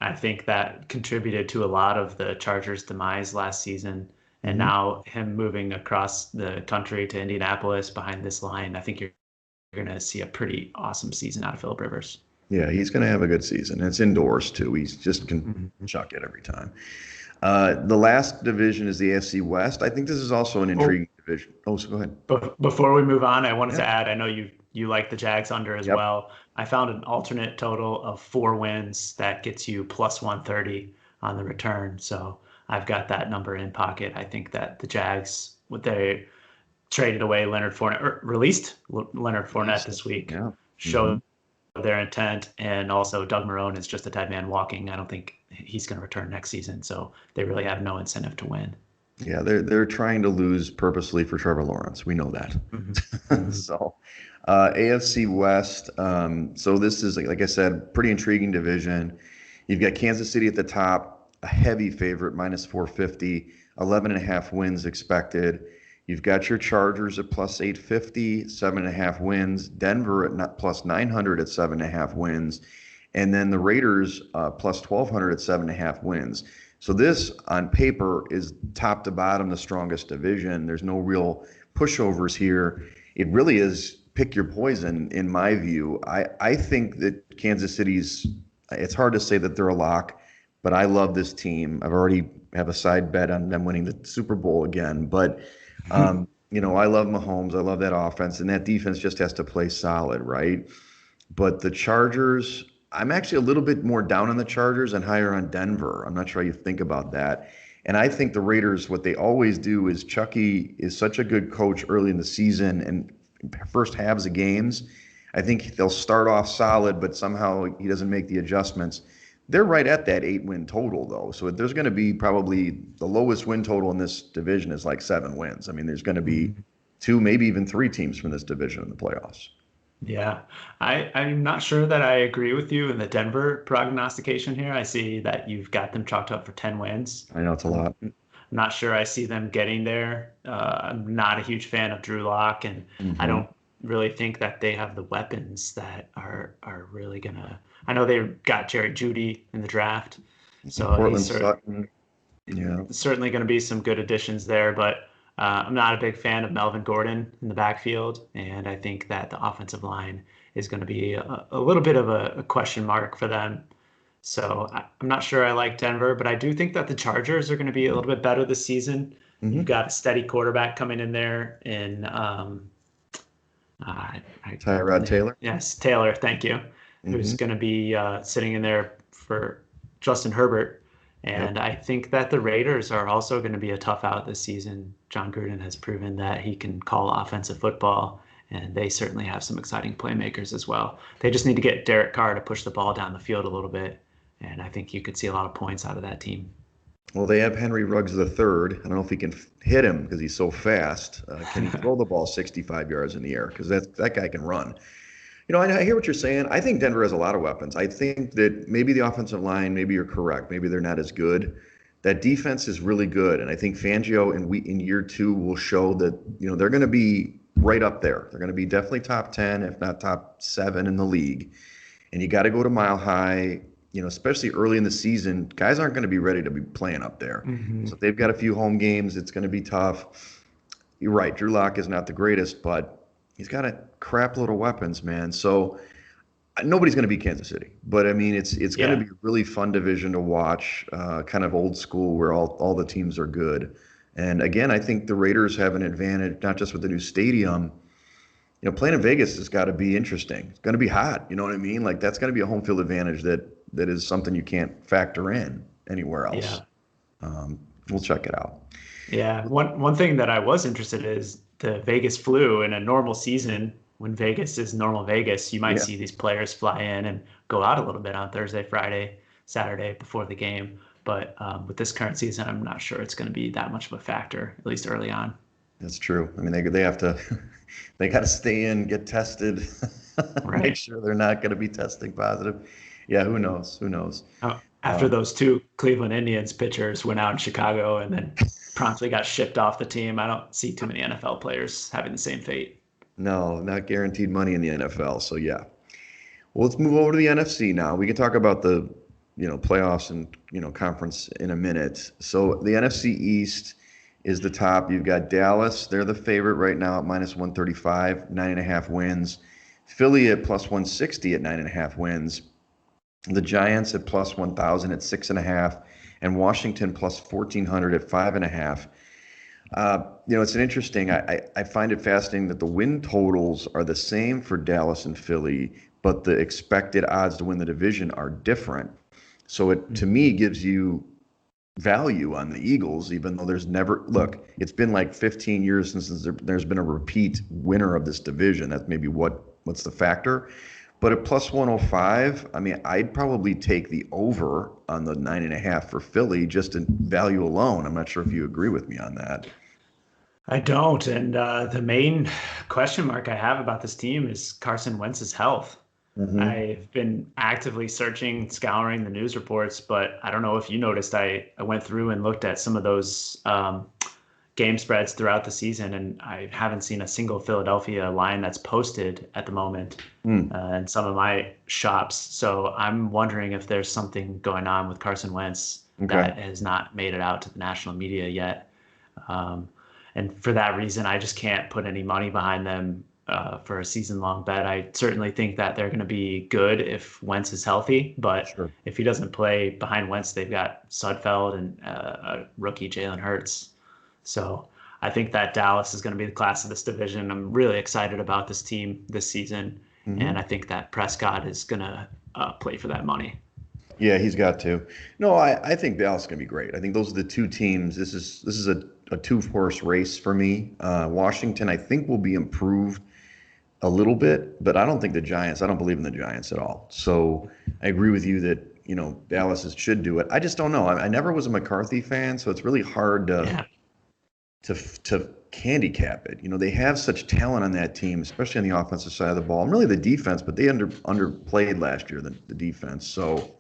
I think that contributed to a lot of the Chargers' demise last season. And Hmm. now him moving across the country to Indianapolis behind this line, I think you're going to see a pretty awesome season out of Philip Rivers. Yeah, he's going to have a good season. It's indoors too. He's just can Mhm. chuck it every time. The last division is the AFC West. I think this is also an Oh, intriguing division. Oh, so go ahead. but before we move on, I wanted Yeah. to add, I know you like the Jags under as Yep. well. I found an alternate total of 4 wins that gets you plus 130 on the return. So I've got that number in pocket. I think that the Jags, what they traded away Leonard Fournette, or released Leonard Fournette Least. this week, Yeah. Hmm. show their intent. And also Doug Marrone is just a dead man walking. I don't think he's going to return next season. So they really have no incentive to win. Yeah, they're trying to lose purposely for Trevor Lawrence. We know that. Mhm. Mhm. So, AFC West. So this is like I said, pretty intriguing division. You've got Kansas City at the top, a heavy favorite, minus 450, 11 and a half wins expected. You've got your Chargers at plus 850, 7.5 wins. Denver at plus 900 at 7.5 wins. And then the Raiders plus 1,200 at 7.5 wins. So this, on paper, is top to bottom the strongest division. There's no real pushovers here. It really is pick your poison, in my view. I think that Kansas City's. It's hard to say that they're a lock, but I love this team. I've already have a side bet on them winning the Super Bowl again. But I love Mahomes. I love that offense, and that defense just has to play solid, right? But the Chargers, I'm actually a little bit more down on the Chargers and higher on Denver. I'm not sure how you think about that. And I think the Raiders, what they always do is Chucky is such a good coach early in the season and first halves of games. I think they'll start off solid, but somehow he doesn't make the adjustments. They're right at that 8 win total, though. So there's going to be probably the lowest win total in this division is like 7 wins. I mean, there's going to be two, maybe even three teams from this division in the playoffs. Yeah, I'm not sure that I agree with you in the Denver prognostication here. I see that you've got them chalked up for 10 wins. I know it's a lot. I'm not sure I see them getting there. I'm not a huge fan of Drew Lock, and I Hmm. don't really think that they have the weapons that are really gonna. I know they got Jerry Judy in the draft, so Portland Sutton. Yeah. certainly going to be some good additions there, but I'm not a big fan of Melvin Gordon in the backfield, and I think that the offensive line is going to be a little bit of a question mark for them. So I'm not sure I like Denver, but I do think that the Chargers are going to be a little bit better this season. You've Hmm. got a steady quarterback coming in there in Tyrod Taylor. yes, Taylor, thank you, who's Hmm. going to be sitting in there for Justin Herbert. Yep. And I think that the Raiders are also going to be a tough out this season. John Gruden has proven that he can call offensive football, and they certainly have some exciting playmakers as well. They just need to get Derek Carr to push the ball down the field a little bit, and I think you could see a lot of points out of that team. Well, they have Henry Ruggs the third. I don't know if he can hit him because he's so fast. Can he throw the ball 65 yards in the air? Because that guy can run. I hear what you're saying. I think Denver has a lot of weapons. I think that maybe the offensive line, maybe you're correct. Maybe they're not as good. That defense is really good, and I think Fangio in year two will show that they're going to be right up there. They're going to be definitely top 10, if not top 7 in the league. And you got to go to Mile High. Especially early in the season, guys aren't going to be ready to be playing up there. Hmm. So if they've got a few home games, it's going to be tough. You're right. Drew Lock is not the greatest, but he's got a crap load of weapons, man. So nobody's going to beat Kansas City, but I mean, it's going to Yeah. be a really fun division to watch, kind of old school where all the teams are good. And again, I think the Raiders have an advantage, not just with the new stadium. Playing in Vegas has got to be interesting. It's going to be hot. You know what I mean? Like that's going to be a home field advantage that is something you can't factor in anywhere else. Yeah. Um, we'll check it out. Yeah. One thing that I was interested in is the Vegas flu in a normal season, when Vegas is normal Vegas, you might Yeah, see these players fly in and go out a little bit on Thursday, Friday, Saturday before the game. But with this current season, I'm not sure it's going to be that much of a factor, at least early on. that's true. I mean, they have to they got to stay in, get tested, make Right. sure they're not going to be testing positive. Yeah, who knows? Who knows? After those two Cleveland Indians pitchers went out in Chicago and then promptly got shipped off the team, I don't see too many NFL players having the same fate. No, not guaranteed money in the NFL. So yeah. Well, let's move over to the NFC now. We can talk about the, playoffs and, conference in a minute. So the NFC East is the top. You've got Dallas. They're the favorite right now at minus 135, 9.5 wins. Philly at plus 160 at 9.5 wins. The Giants at plus 1,000 at 6.5, and Washington plus 1,400 at 5.5. It's an interesting. I find it fascinating that the win totals are the same for Dallas and Philly, but the expected odds to win the division are different. So it, to me, gives you value on the Eagles, even though there's never, look, it's been like 15 years since there's been a repeat winner of this division. That's maybe what's the factor. But at plus 105, I mean, I'd probably take the over on the 9.5 for Philly just in value alone. I'm not sure if you agree with me on that. I don't. And the main question mark I have about this team is Carson Wentz's health. Hmm. I've been actively searching, scouring the news reports, but I don't know if you noticed, I went through and looked at some of those game spreads throughout the season, and I haven't seen a single Philadelphia line that's posted at the moment Mm, in some of my shops. So I'm wondering if there's something going on with Carson Wentz okay. that has not made it out to the national media yet. Um, and for that reason, I just can't put any money behind them for a season-long bet. I certainly think that they're going to be good if Wentz is healthy, but Sure. if he doesn't play behind Wentz, they've got Sudfeld and a rookie Jalen Hurts. So I think that Dallas is going to be the class of this division. I'm really excited about this team this season, and I Hmm. think that Prescott is going to play for that money. Yeah, he's got to. No, I think Dallas is going to be great. I think those are the two teams. This is a two-horse race for me. Washington, I think, will be improved a little bit, but I don't think the Giants. I don't believe in the Giants at all. So I agree with you that should do it. I just don't know. I never was a McCarthy fan, so it's really hard Yeah. to handicap it. They have such talent on that team, especially on the offensive side of the ball, and really the defense. But they underplayed last year the defense. So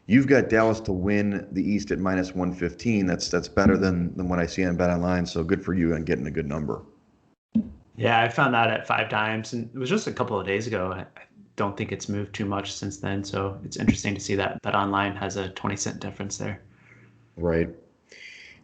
you've got Dallas to win the East at minus 115. That's better than what I see on Bet Online. So good for you on getting a good number. Yeah, I found that at 5 times, and it was just a couple of days ago. I don't think it's moved too much since then, so it's interesting to see that online has a 20-cent difference there. Right.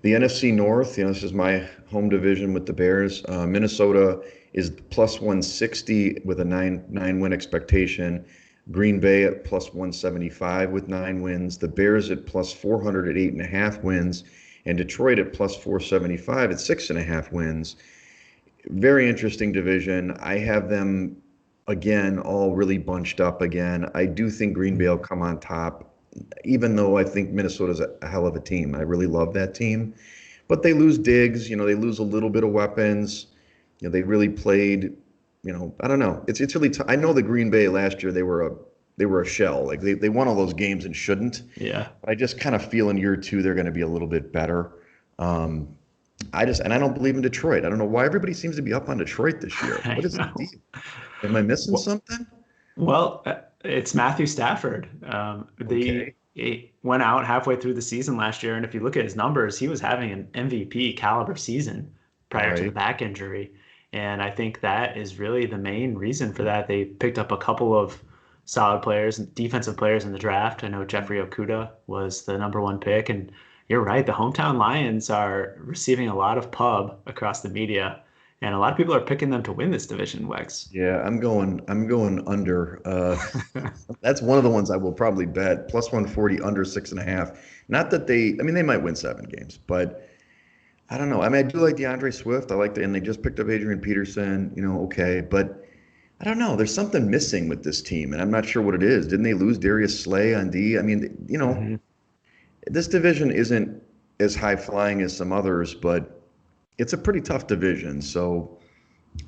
The NFC North, this is my home division with the Bears. Minnesota is plus 160 with a nine win expectation. Green Bay at plus 175 with 9 wins. The Bears at plus 400 at 8.5 wins, and Detroit at plus 475 at 6.5 wins. Very interesting division. I have them again all really bunched up again. I do think Green Bay will come on top, even though I think Minnesota's a hell of a team. I really love that team. But they lose Diggs, they lose a little bit of weapons. They really played, I don't know. It's really I know the Green Bay last year they were a shell. Like they won all those games and shouldn't. Yeah. But I just kind of feel in year two they're going to be a little bit better. Um, I don't believe in Detroit. I don't know why everybody seems to be up on Detroit this year. I What is the know. deal? Am I missing Well, something? it's Matthew Stafford. Okay. He went out halfway through the season last year, and if you look at his numbers, he was having an MVP caliber season prior to the Right. back injury. And I think that is really the main reason for that. They picked up a couple of solid players, defensive players in the draft. I know Jeffrey Okuda was the number one pick, and you're right. The hometown Lions are receiving a lot of pub across the media, and a lot of people are picking them to win this division, Wex. Yeah, I'm going under. That's one of the ones I will probably bet plus 140 under 6.5. Not that I mean, they might win 7 games, but I don't know. I mean, I do like DeAndre Swift. And they just picked up Adrian Peterson, okay, but I don't know. There's something missing with this team, and I'm not sure what it is. Didn't they lose Darius Slay on D? I mean, Hmm. this division isn't as high flying as some others, but it's a pretty tough division. So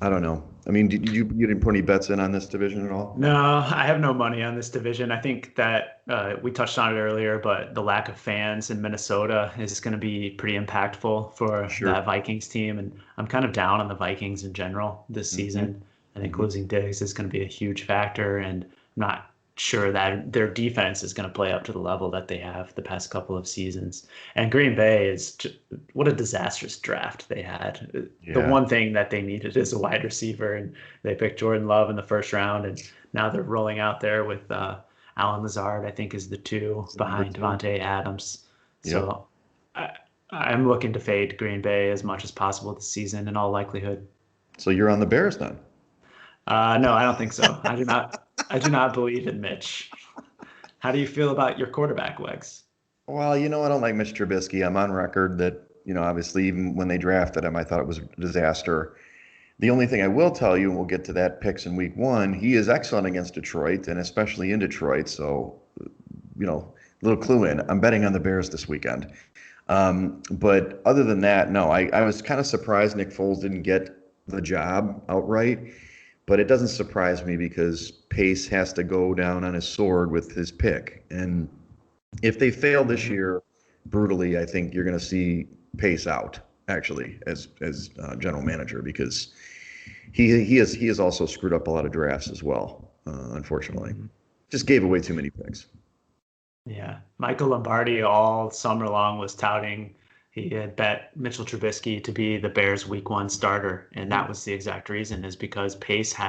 I don't know. I mean, you didn't put any bets in on this division at all? No, I have no money on this division. I think that we touched on it earlier, but the lack of fans in Minnesota is going to be pretty impactful for Sure. that Vikings team. And I'm kind of down on the Vikings in general this Hmm. season. I think Hmm. losing Diggs is going to be a huge factor, and I'm not sure that their defense is going to play up to the level that they have the past couple of seasons. And Green Bay is just, what a disastrous draft they had. The Yeah. one thing that they needed is a wide receiver, and they picked Jordan Love in the first round, and now they're rolling out there with Alan Lazard, I think, is the two It's the number behind two. Devontae Adams. Yep. So I, I'm looking to fade Green Bay as much as possible this season in all likelihood. So you're on the Bears then. No, I don't think so. I do not. I do not believe in Mitch. How do you feel about your quarterback, Wegs? Well, I don't like Mitch Trubisky. I'm on record that, obviously, even when they drafted him, I thought it was a disaster. The only thing I will tell you, and we'll get to that picks in week one, he is excellent against Detroit and especially in Detroit. So, little clue in. I'm betting on the Bears this weekend. But other than that, no, I was kind of surprised Nick Foles didn't get the job outright. But it doesn't surprise me because Pace has to go down on his sword with his pick. And if they fail this Mhm. year brutally, I think you're going to see Pace out actually as general manager because he has also screwed up a lot of drafts as well. Unfortunately, Mhm. just gave away too many picks. Yeah. Michael Lombardi all summer long was touting he had bet Mitchell Trubisky to be the Bears week one starter. And that was the exact reason is because Pace he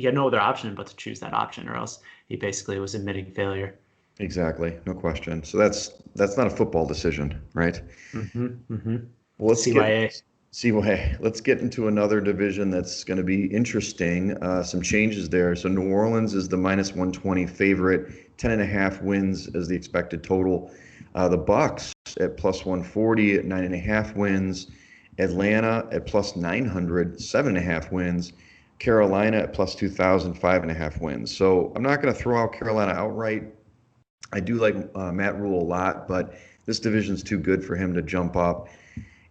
had no other option but to choose that option or else he basically was admitting failure. Exactly, no question. So that's not a football decision, right? Mm-hmm. Well, let's get CYA. see. Well, hey, let's get into another division that's going to be interesting. Some changes there. So New Orleans is the minus 120 favorite. 10.5 wins as the expected total. The Bucks at plus 140 at 9.5 wins. Atlanta at plus 900, 7.5 wins. Carolina at plus 2,000, 5.5 wins. So I'm not going to throw out Carolina outright. I do like Matt Rule a lot, but this division's too good for him to jump up.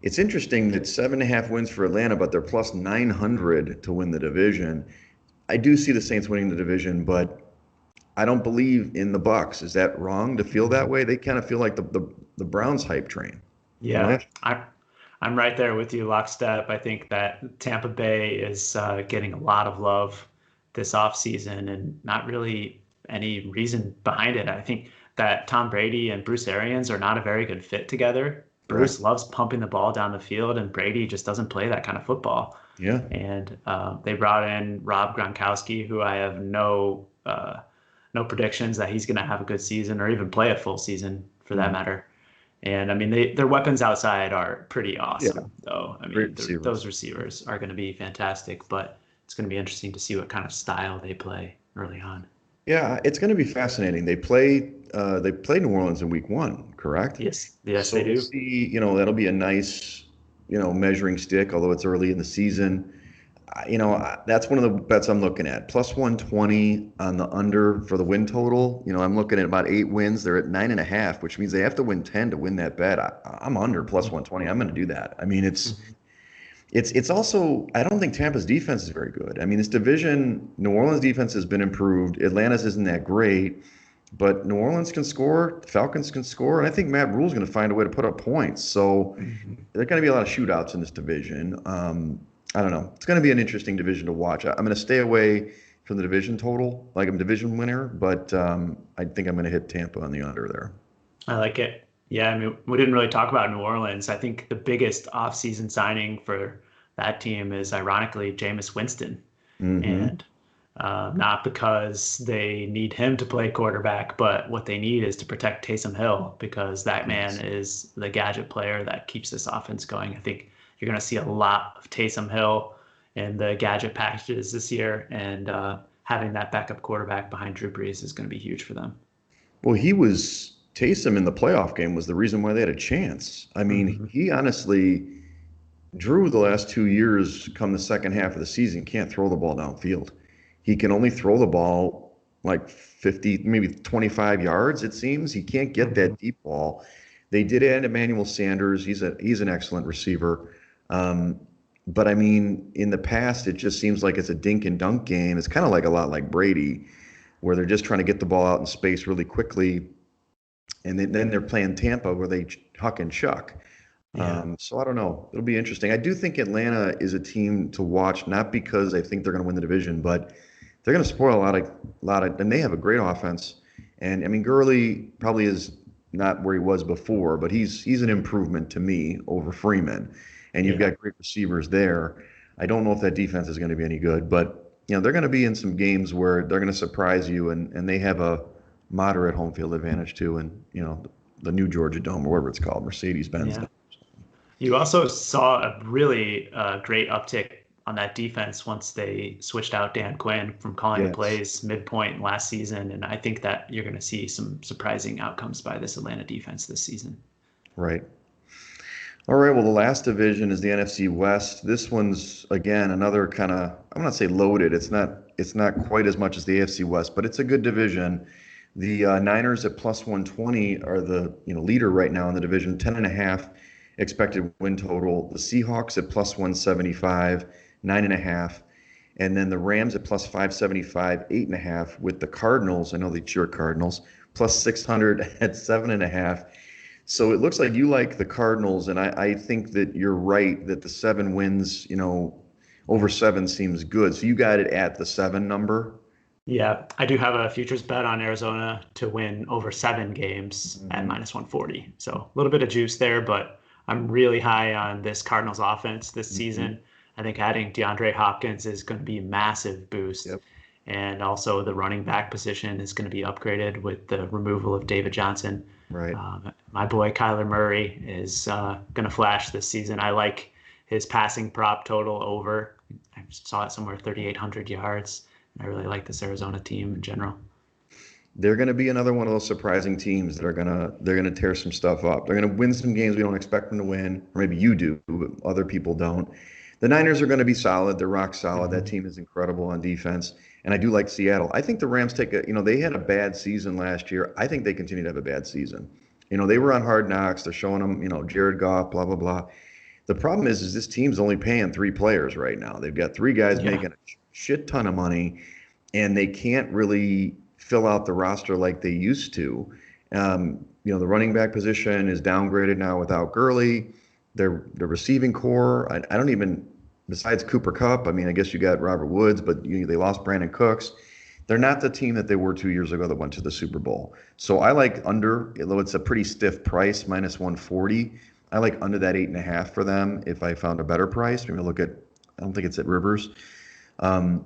It's interesting that 7.5 wins for Atlanta, but they're plus 900 to win the division. I do see the Saints winning the division, but I don't believe in the Bucks. Is that wrong to feel that way? They kind of feel like the Browns hype train from Yeah, last I'm right there with you, lockstep. I think that Tampa Bay is getting a lot of love this offseason and not really any reason behind it. I think that Tom Brady and Bruce Arians are not a very good fit together. year. Bruce loves pumping the ball down the field, and Brady just doesn't play that kind of football. Yeah. And they brought in Rob Gronkowski, who I have no predictions that he's going to have a good season or even play a full season for that Mhm. matter. And I mean, their weapons outside are pretty Yeah. awesome, though. I Great mean, those receivers. receivers are going to be fantastic, but it's going to be interesting to see what kind of style they play early on. Yeah, it's going to be fascinating. They play New Orleans in week one, correct? Yes, yes, So they we'll do. see, that'll be a nice, measuring stick, although it's early in the season. That's one of the bets I'm looking at. Plus 120 on the under for the win total. I'm looking at about 8 wins. They're at 9.5, which means they have to win 10 to win that bet. I'm under plus Mhm. 120. I'm going to do that. I mean, it's Mhm. it's it's also I don't think Tampa's defense is very good. I mean, this division, New Orleans defense has been improved. Atlanta's isn't that great, but New Orleans can score, the Falcons can score, and I think Matt Rule's going to find a way to put up points. So Mhm. there are going to be a lot of shootouts in this division. I don't know. It's going to be an interesting division to watch. I'm going to stay away from the division total, like I'm a division winner, but I think I'm going to hit Tampa on the under there. I like it. Yeah, I mean, we didn't really talk about New Orleans. I think the biggest offseason signing for that team is ironically Jameis Winston. Hmm. And not because they need him to play quarterback, but what they need is to protect Taysom Hill because that man Yes. is the gadget player that keeps this offense going. I think you're going to see a lot of Taysom Hill in the gadget packages this year, and having that backup quarterback behind Drew Brees is going to be huge for them. Well, Taysom in the playoff game was the reason why they had a chance. I mean, Hmm. he honestly Drew the last 2 years, come the second half of the season, can't throw the ball downfield. He can only throw the ball like 50, maybe 25 yards, it seems. He can't get Hmm. that deep ball. They did add Emmanuel Sanders. He's an excellent receiver. Um, But I mean, in the past, it just seems like it's a dink and dunk game. It's kind of like a lot like Brady, where they're just trying to get the ball out in space really quickly, and then they're playing Tampa where they huck and chuck. Yeah. So I don't know. It'll be interesting. I do think Atlanta is a team to watch, not because I think they're going to win the division, but they're going to spoil and they have a great offense. And I mean, Gurley probably is not where he was before, but he's an improvement to me over Freeman. And you've Yeah. got great receivers there. I don't know if that defense is going to be any good, but they're going to be in some games where they're going to surprise you, and they have a moderate home field advantage too. And the new Georgia Dome or whatever it's called, Mercedes-Benz Yeah. Dome. You also saw a really great uptick on that defense once they switched out Dan Quinn from calling the Yes, plays midpoint last season. And I think that you're going to see some surprising outcomes by this Atlanta defense this season. right. All right. Well, the last division is the NFC West. This one's again another kind of, I'm not say loaded. It's not quite as much as the AFC West, but it's a good division. The Niners at plus 120 are the leader right now in the division, 10.5 expected win total. The Seahawks at plus 175, 9.5. And then the Rams at plus 575, 8.5, with the Cardinals. I know they cheer Cardinals, plus 600 at 7.5. So it looks like you like the Cardinals, and I think that you're right that the 7 wins, over 7 seems good. So you got it at the 7 number. Yeah, I do have a futures bet on Arizona to win over 7 games at Mhm. minus 140. So a little bit of juice there, but I'm really high on this Cardinals offense this Mhm. season. I think adding DeAndre Hopkins is going to be a massive boost. Yep. And also the running back position is going to be upgraded with the removal of David Johnson. Right. My boy Kyler Murray is going to flash this season. I like his passing prop total over. I saw it somewhere 3,800 yards. I really like this Arizona team in general. They're going to be another one of those surprising teams that they're gonna tear some stuff up. They're going to win some games we don't expect them to win, or maybe you do, but other people don't. The Niners are going to be solid. They're rock solid. That Mhm. team is incredible on defense, and I do like Seattle. I think the Rams they had a bad season last year. I think they continue to have a bad season. They were on Hard Knocks. They're showing them, Jared Goff, blah blah blah. The problem is this team's only paying 3 players right now. They've got 3 guys Yeah. making a shit ton of money, and they can't really fill out the roster like they used to. The running back position is downgraded now without Gurley. Their receiving core, I don't even, besides Cooper Kupp, I mean, I guess you got Robert Woods, but they lost Brandon Cooks. They're not the team that they were 2 years ago that went to the Super Bowl. So I like under, although it's a pretty stiff price, minus 140. I like under that 8.5 for them if I found a better price. Maybe look at, I don't think it's at Rivers. Um,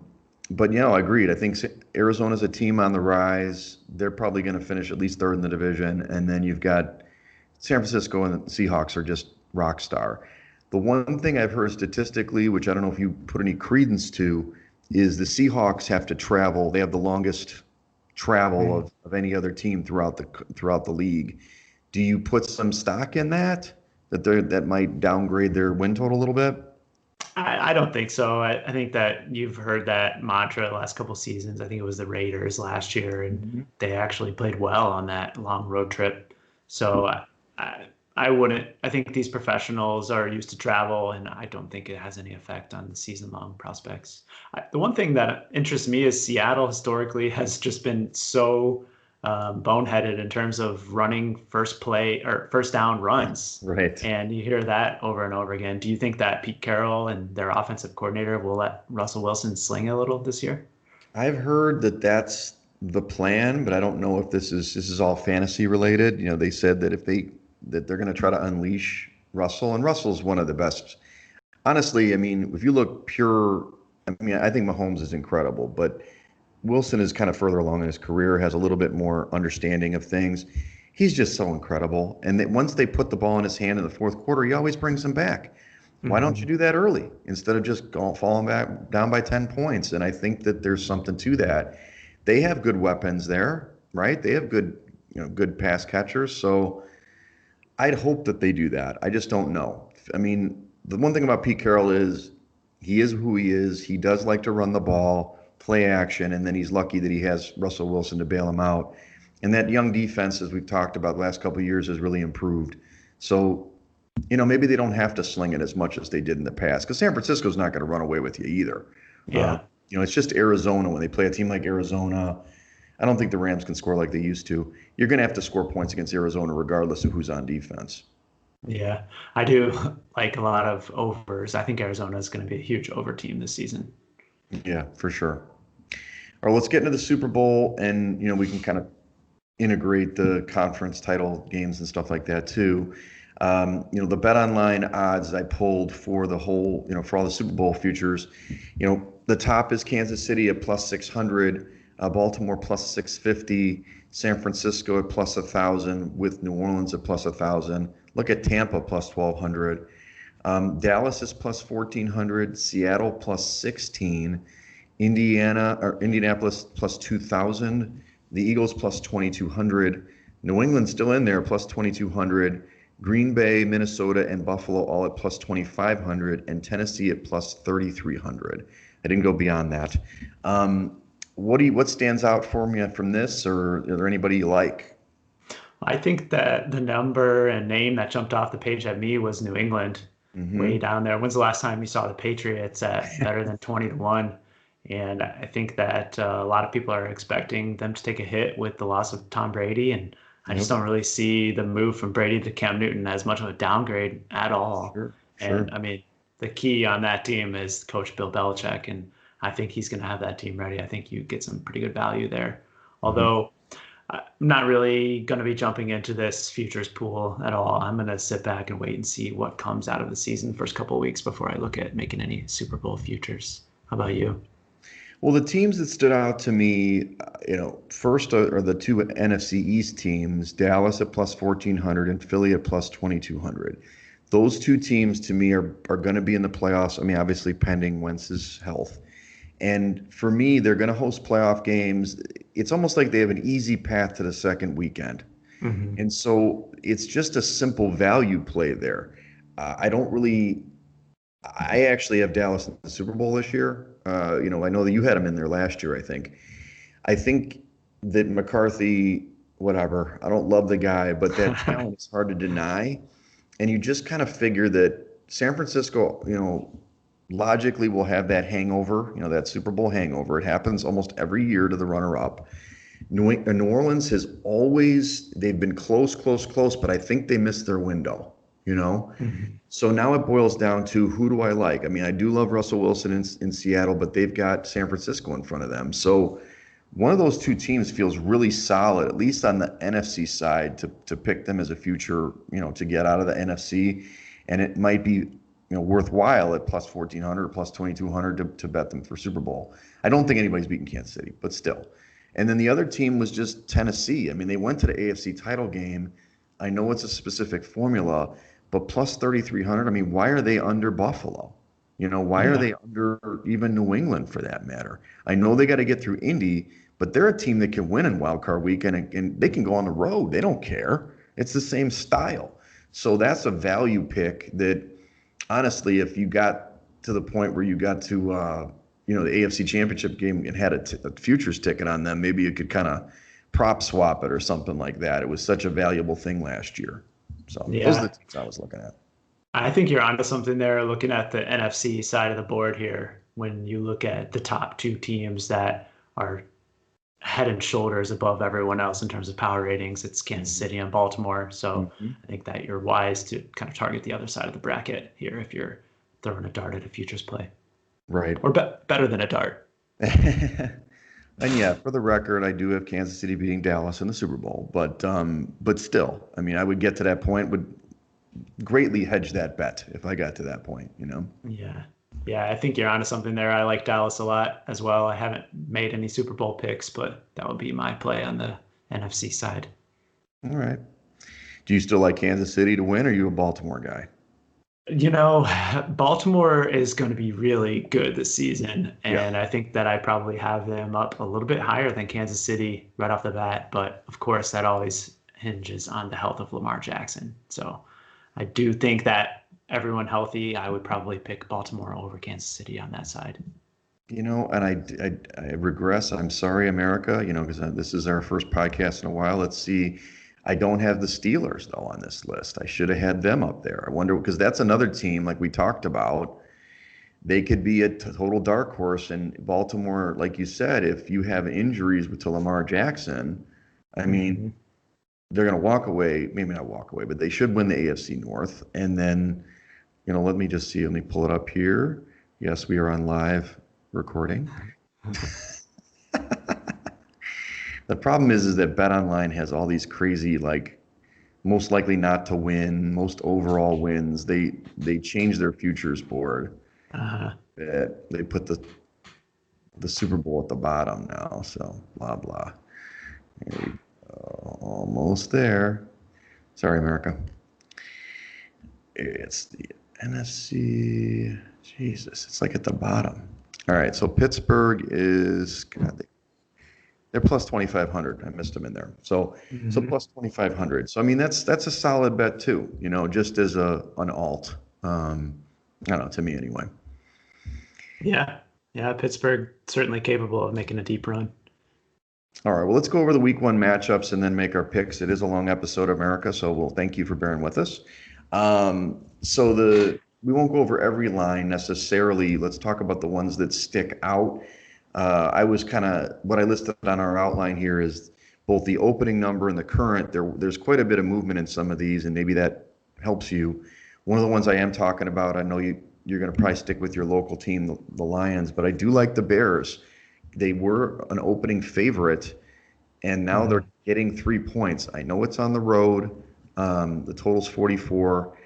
but I agreed. I think Arizona's a team on the rise. They're probably going to finish at least third in the division. And then you've got San Francisco and the Seahawks are just rock star. The one thing I've heard statistically, which I don't know if you put any credence to, is the Seahawks have to travel. They have the longest travel Mm. of any other team throughout the league. Do you put some stock in that might downgrade their win total a little bit? I don't think so. I think that you've heard that mantra the last couple seasons. I think it was the Raiders last year, and Mhm. they actually played well on that long road trip. So I, I wouldn't. I think these professionals are used to travel, and I don't think it has any effect on the season-long prospects. The one thing that interests me is Seattle historically has just been so boneheaded in terms of running first play or first down runs. Right. And you hear that over and over again. Do you think that Pete Carroll and their offensive coordinator will let Russell Wilson sling a little this year? I've heard that that's the plan, but I don't know if this is all fantasy related. They said that they're going to try to unleash Russell, and Russell's one of the best. Honestly, I mean, if you look pure, I mean, I think Mahomes is incredible, but Wilson is kind of further along in his career, has a little bit more understanding of things. He's just so incredible. And that once they put the ball in his hand in the fourth quarter, he always brings them back. Why don't you Hmm. do that early instead of just falling back down by 10 points? And I think that there's something to that. They have good weapons there, right? They have good pass catchers. So I'd hope that they do that. I just don't know. I mean, the one thing about Pete Carroll is he is who he is. He does like to run the ball, play action, and then he's lucky that he has Russell Wilson to bail him out. And that young defense, as we've talked about the last couple of years, has really improved. So maybe they don't have to sling it as much as they did in the past because San Francisco's not going to run away with you either. Uh, Yeah. it's just Arizona when they play a team like Arizona. I don't think the Rams can score like they used to. You're going to have to score points against Arizona regardless of who's on defense. Yeah. I do like a lot of overs. I think Arizona is going to be a huge over team this season. Yeah, for sure. All right, let's get into the Super Bowl, and we can kind of integrate the conference title games and stuff like that too. The Bet Online odds I pulled for the whole, for all the Super Bowl futures, the top is Kansas City at plus 600, Baltimore plus 650, San Francisco at plus 1,000, with New Orleans at plus 1,000. Look at Tampa plus 1,200. Dallas is plus 1,400, Seattle plus 16, Indianapolis plus 2,000, the Eagles plus 2,200, New England still in there plus 2,200, Green Bay, Minnesota, and Buffalo all at plus 2,500, and Tennessee at plus 3,300. I didn't go beyond that. What stands out for me from this, or are there anybody you like? I think that the number and name that jumped off the page at me was New England, way Hmm. down there. When's the last time you saw the Patriots at better than 20 to 1? And I think that a lot of people are expecting them to take a hit with the loss of Tom Brady. And I just Yep. don't really see the move from Brady to Cam Newton as much of a downgrade at all. Sure, And sure. I mean, the key on that team is Coach Bill Belichick. And I think he's going to have that team ready. I think you get some pretty good value there. Hmm. Although, I'm not really going to be jumping into this futures pool at all. I'm going to sit back and wait and see what comes out of the season first couple of weeks before I look at making any Super Bowl futures. How about you? Well, the teams that stood out to me, first are the two NFC East teams, Dallas at plus 1,400 and Philly at plus 2,200. Those two teams to me are going to be in the playoffs. I mean, obviously pending Wentz's health. And for me, they're going to host playoff games. It's almost like they have an easy path to the second weekend. Hmm. And so it's just a simple value play there. I don't really I actually have Dallas in the Super Bowl this year. I know that you had him in there last year, I think. I think that McCarthy, whatever, I don't love the guy, but that talent is hard to deny. And you just kind of figure that San Francisco, logically will have that hangover, that Super Bowl hangover. It happens almost every year to the runner-up. New Orleans has always, they've been close, close, close, but I think they missed their window, you know? Hmm. So now it boils down to who do I like? I mean, I do love Russell Wilson in Seattle, but they've got San Francisco in front of them. So one of those two teams feels really solid, at least on the NFC side, to pick them as a future, to get out of the NFC. And it might be, worthwhile at plus 1,400 or plus 2,200 to bet them for Super Bowl. I don't think anybody's beaten Kansas City, but still. And then the other team was just Tennessee. I mean, they went to the AFC title game. I know it's a specific formula, but plus 3,300, I mean, why are they under Buffalo? Why are Yeah. they under even New England for that matter? I know they got to get through Indy, but they're a team that can win in Wild Card Weekend and they can go on the road. They don't care. It's the same style. So that's a value pick that honestly, if you got to the point where you got to the AFC Championship game and had a futures ticket on them, maybe you could kind of prop swap it or something like that. It was such a valuable thing last year. So those are the Yeah. teams I was looking at. I think you're onto something there looking at the NFC side of the board here. When you look at the top two teams that are head and shoulders above everyone else in terms of power ratings, it's Kansas Mhm. City and Baltimore. So Mhm. I think that you're wise to kind of target the other side of the bracket here if you're throwing a dart at a futures play, Right. or better than a dart. And yeah, for the record, I do have Kansas City beating Dallas in the Super Bowl, but still, I mean, I would get to that point, would greatly hedge that bet if I got to that point. Yeah. Yeah, I think you're onto something there. I like Dallas a lot as well. I haven't made any Super Bowl picks, but that would be my play on the NFC side. All right. Do you still like Kansas City to win, or are you a Baltimore guy? You know, Baltimore is going to be really good this season, Yeah. and I think that I probably have them up a little bit higher than Kansas City right off the bat. But of course, that always hinges on the health of Lamar Jackson. So I do think that everyone healthy, I would probably pick Baltimore over Kansas City on that side. And I regress. I'm sorry, America, because this is our first podcast in a while. Let's see. I don't have the Steelers though on this list. I should have had them up there. I wonder because that's another team like we talked about. They could be a total dark horse. And Baltimore, like you said, if you have injuries to Lamar Jackson, I mean, they're going to walk away. Maybe not walk away, but they should win the AFC North. And then, let me just see. Let me pull it up here. Yes, we are on live recording. The problem is that BetOnline has all these crazy, like, most likely not to win, most overall wins. They change their futures board. They put the Super Bowl at the bottom now. So blah blah. There we go. Almost there. Sorry, America. It's the NFC. Jesus, it's like at the bottom. All right, so Pittsburgh is God, they're plus 2,500. I missed them in there. So plus 2,500. So I mean that's a solid bet too. Just as an alt. I don't know, to me anyway. Yeah, Pittsburgh certainly capable of making a deep run. All right, well, let's go over the week 1 matchups and then make our picks. It is a long episode, America, so we'll thank you for bearing with us. We won't go over every line necessarily. Let's talk about the ones that stick out. What I listed on our outline here is both the opening number and the current. There's quite a bit of movement in some of these, and maybe that helps you. One of the ones I am talking about, I know you're going to probably stick with your local team, the Lions, but I do like the Bears. They were an opening favorite, and now they're getting 3 points. I know it's on the road. The total's 44.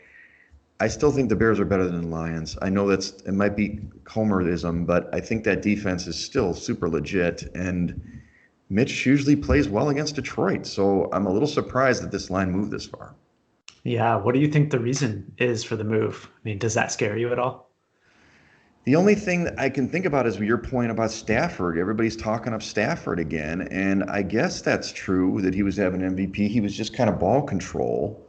I still think the Bears are better than the Lions. I know it might be Homerism, but I think that defense is still super legit, and Mitch usually plays well against Detroit. So I'm a little surprised that this line moved this far. Yeah, what do you think the reason is for the move? I mean, does that scare you at all? The only thing that I can think about is your point about Stafford. Everybody's talking up Stafford again, and I guess that's true that he was having MVP. He was just kind of ball control.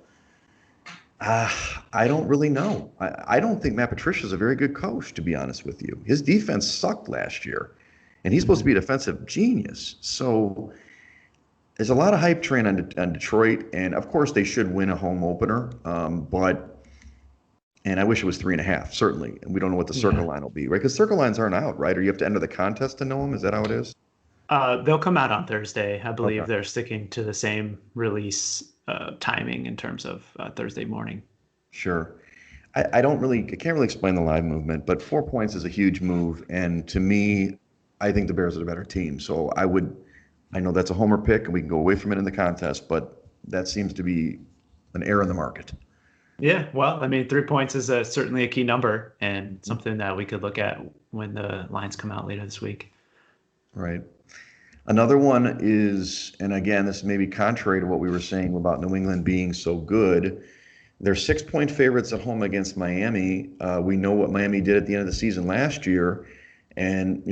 I don't really know. I don't think Matt Patricia's a very good coach, to be honest with you. His defense sucked last year, and he's supposed to be a defensive genius. So there's a lot of hype train on Detroit, and of course they should win a home opener. And I wish it was 3.5, certainly. And we don't know what the circle line will be, right? Because circle lines aren't out, right? Or you have to enter the contest to know them. Is that how it is? They'll come out on Thursday. I believe they're sticking to the same release timing in terms of Thursday morning. Sure. I can't really explain the live movement, but 4 points is a huge move. And to me, I think the Bears are the better team. So I know that's a homer pick and we can go away from it in the contest, but that seems to be an error in the market. Yeah, well, I mean, 3 points is certainly a key number and something that we could look at when the lines come out later this week. Right. Another one is, and again, this may be contrary to what we were saying about New England being so good. They're 6-point favorites at home against Miami. We know what Miami did at the end of the season last year. And,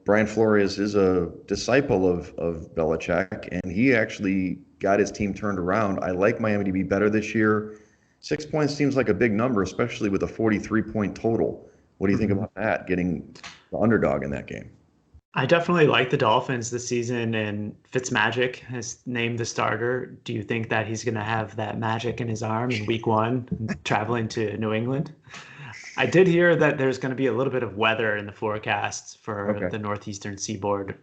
Brian Flores is a disciple of Belichick, and he actually got his team turned around. I like Miami to be better this year. 6 points seems like a big number, especially with a 43-point total. What do you think about that, getting the underdog in that game? I definitely like the Dolphins this season, and Fitzmagic has named the starter. Do you think that he's going to have that magic in his arm in week 1, traveling to New England? I did hear that there's going to be a little bit of weather in the forecast for the northeastern seaboard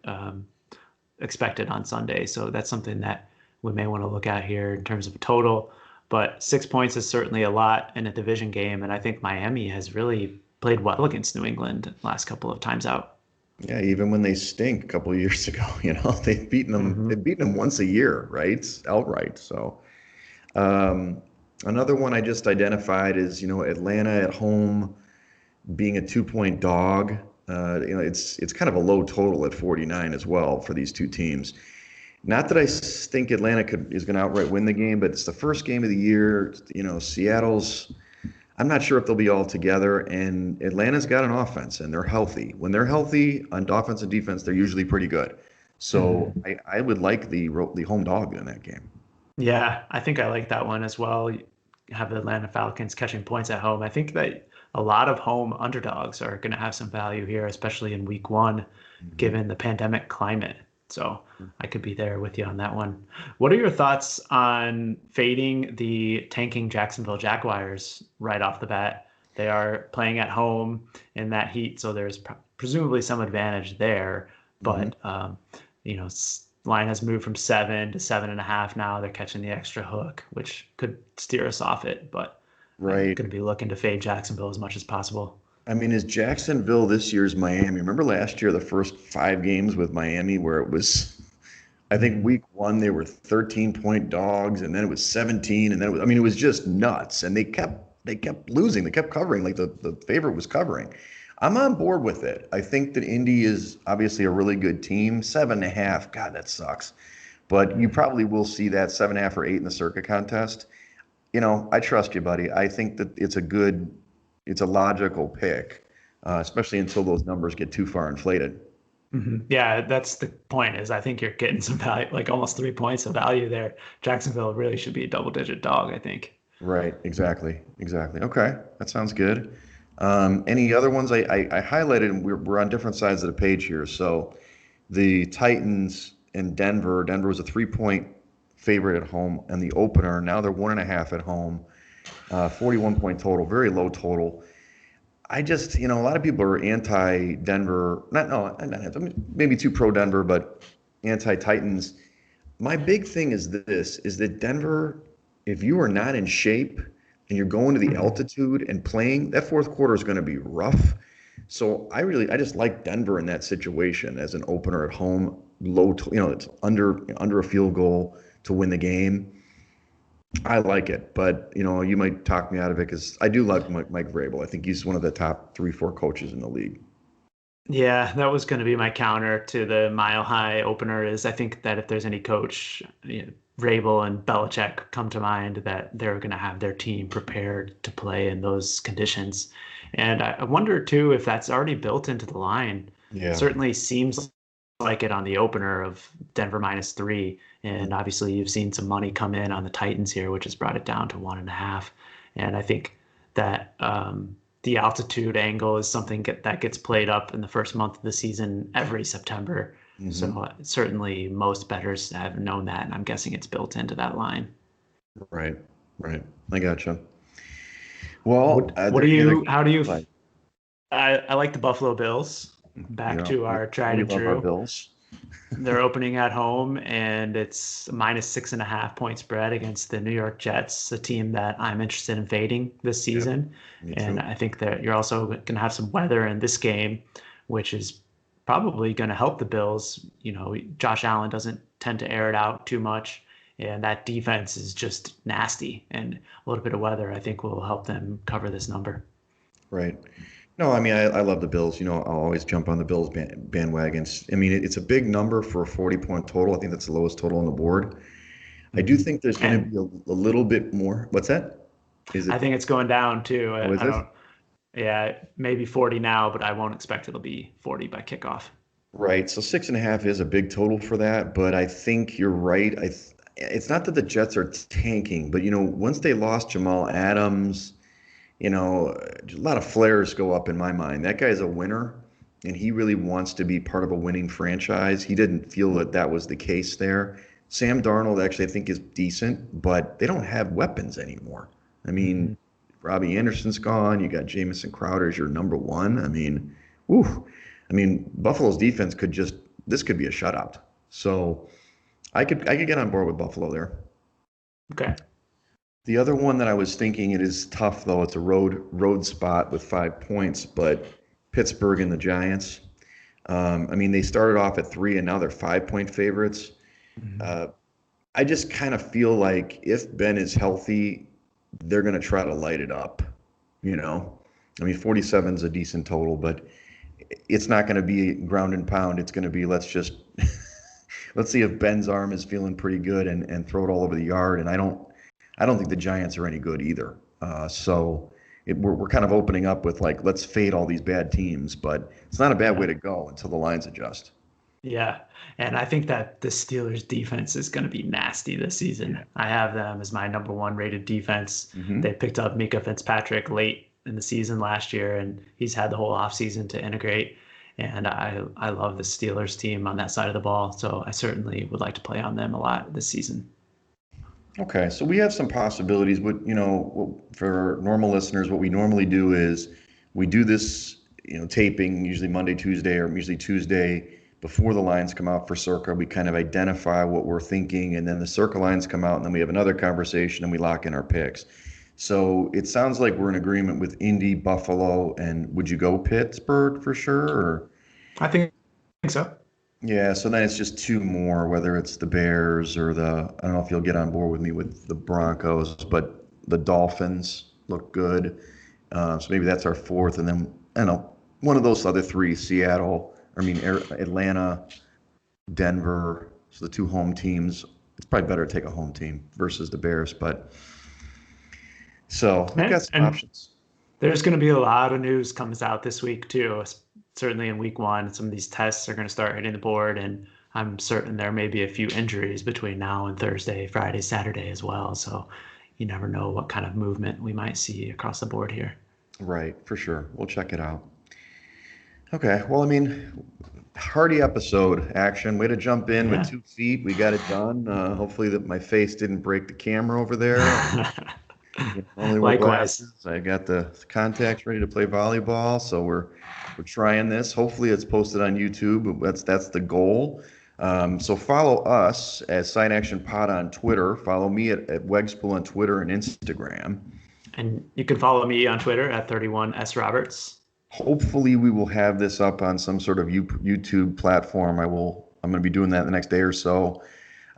expected on Sunday. So that's something that we may want to look at here in terms of a total. But 6 points is certainly a lot in a division game, and I think Miami has really played well against New England the last couple of times out. Yeah, even when they stink a couple of years ago, they've beaten them. They've beaten them once a year, right? Outright. So another one I just identified is Atlanta at home being a 2-point dog. It's kind of a low total at 49 as well for these two teams. Not that I think Atlanta is going to outright win the game, but it's the first game of the year. Seattle's. I'm not sure if they'll be all together, and Atlanta's got an offense, and they're healthy. When they're healthy on offense and defense, they're usually pretty good. So I would like the home dog in that game. Yeah, I think I like that one as well. You have the Atlanta Falcons catching points at home. I think that a lot of home underdogs are going to have some value here, especially in week 1, given the pandemic climate. So I could be there with you on that one. What are your thoughts on fading the tanking Jacksonville Jaguars right off the bat? They are playing at home in that heat, so there's presumably some advantage there. Hmm. But line has moved from 7 to 7.5 now. They're catching the extra hook, which could steer us off it. But I'm Right. going to be looking to fade Jacksonville as much as possible. I mean, is Jacksonville this year's Miami? Remember last year, the first 5 games with Miami, where it was, I think Mhm. week one, they were 13-point dogs, and then it was 17, and then I mean, it was just nuts. And they kept losing. They kept covering, like the favorite was covering. I'm on board with it. I think that Indy is obviously a really good team. 7.5, God, that sucks. But you Mhm. probably will see that 7.5 or 8 in the circuit contest. I trust you, buddy. I think that it's a logical pick, especially until those numbers get too far inflated. Yeah, that's the point is I think you're getting some value, like almost 3 points of value there. Jacksonville really should be a double-digit dog, I think. Right. Exactly. Exactly. Okay. That sounds good. Any other ones I highlighted, and we're on different sides of the page here. So the Titans and Denver. Denver was a 3-point favorite at home and the opener. Now they're 1.5 at home. 41-point total, very low total. I just, a lot of people are anti-Denver. Not, no, not, maybe too pro-Denver, but anti-Titans. My big thing is this, is that Denver, if you are not in shape and you're going to the Mhm. altitude and playing, that fourth quarter is going to be rough. So I just like Denver in that situation as an opener at home, it's under a field goal to win the game. I like it, but you might talk me out of it because I do like Mike Vrabel. I think he's one of the top 3, 4 coaches in the league. Yeah, that was going to be my counter to the Mile High opener. Is I think that if there's any coach, Vrabel and Belichick come to mind, that they're going to have their team prepared to play in those conditions. And I wonder too if that's already built into the line. Yeah. Certainly seems like it on the opener of Denver -3. Mhm. And obviously you've seen some money come in on the Titans here, which has brought it down to 1.5. And I think that the altitude angle is something that gets played up in the first month of the season every September. So Mhm. certainly most bettors have known that, and I'm guessing it's built into that line. Right. Right. I gotcha. Well, What there do any other you? games How do you you? like? I like the Buffalo Bills. Back to We our tried we and love our true. Bills. They're opening at home, and it's -6.5 point spread against the New York Jets, a team that I'm interested in fading this Yep. season. Me And too. I think that you're also going to have some weather in this game, which is probably going to help the Bills. Josh Allen doesn't tend to air it out too much, and that defense is just nasty. And a little bit of weather, I think, will help them cover this number. Right. No, I mean, I love the Bills. I'll always jump on the Bills bandwagons. I mean, it's a big number for a 40-point total. I think that's the lowest total on the board. I do Mhm. think there's going to And be a little bit more. What's that? Is I it? think it's going down too. Oh, is I it? don't. Yeah, maybe 40 now, but I won't expect it'll be 40 by kickoff. Right. So 6.5 is a big total for that, but I think you're right. It's not that the Jets are tanking, but once they lost Jamal Adams, a lot of flares go up in my mind. That guy's a winner, and he really wants to be part of a winning franchise. He didn't feel that that was the case there. Sam Darnold actually I think is decent, but they don't have weapons anymore. I mean, Mhm. Robbie Anderson's gone. You got Jamison Crowder as your number one. I mean, whew. I mean, Buffalo's defense this could be a shutout. So I could get on board with Buffalo there. Okay. The other one that I was thinking, it is tough though. It's a road spot with 5 points, but Pittsburgh and the Giants. I mean, they started off at 3 and now they're 5-point favorites. Mhm. Uh, I just kind of feel like if Ben is healthy, they're going to try to light it up. You know, I mean, 47 is a decent total, but it's not going to be ground and pound. It's going to be let's see if Ben's arm is feeling pretty good and throw it all over the yard. And I don't think the Giants are any good either. We're kind of opening up with like let's fade all these bad teams, but it's not a bad way Yeah. to go until the lines adjust. Yeah. And I think that the Steelers defense is going to be nasty this Yeah. season. I have them as my number one rated defense. They Hmm. picked up Mika Fitzpatrick late in the season last year, and he's had the whole offseason to integrate. And I love the Steelers team on that side of the ball. So I certainly would like to play on them a lot this season. Okay, so we have some possibilities. For normal listeners, what we normally do is we do this, taping usually Monday, Tuesday, or usually Tuesday before the lines come out for Circa. We kind of identify what we're thinking, and then the Circa lines come out, and then we have another conversation, and we lock in our picks. So it sounds like we're in agreement with Indy, Buffalo, and would you go Pittsburgh for sure? Or I think so. yeah, so then it's just two more, whether it's the Bears or I don't know if you'll get on board with me with the Broncos, but the Dolphins look good. So maybe that's our fourth. And then, I don't know, one of those other three, Atlanta, Denver. So the two home teams. It's probably better to take a home team versus the Bears. But so we've got some options. There's going to be a lot of news comes out this week too. Certainly in week 1, some of these tests are going to start hitting the board, and I'm certain there may be a few injuries between now and Thursday, Friday, Saturday as well. So you never know what kind of movement we might see across the board here. Right, for sure. We'll check it out. Okay, well, I mean, hearty episode, Action. Way to jump in with 2 feet. We got it done. Hopefully that my face didn't break the camera over there. Only Likewise. Glasses. I got the contacts ready to play volleyball, so we're trying this. Hopefully it's posted on YouTube. That's the goal. So follow us at Side Action Pod on Twitter. Follow me at Wegspool on Twitter and Instagram. And you can follow me on Twitter at 31sroberts. Hopefully we will have this up on some sort of YouTube platform. I'm going to be doing that the next day or so.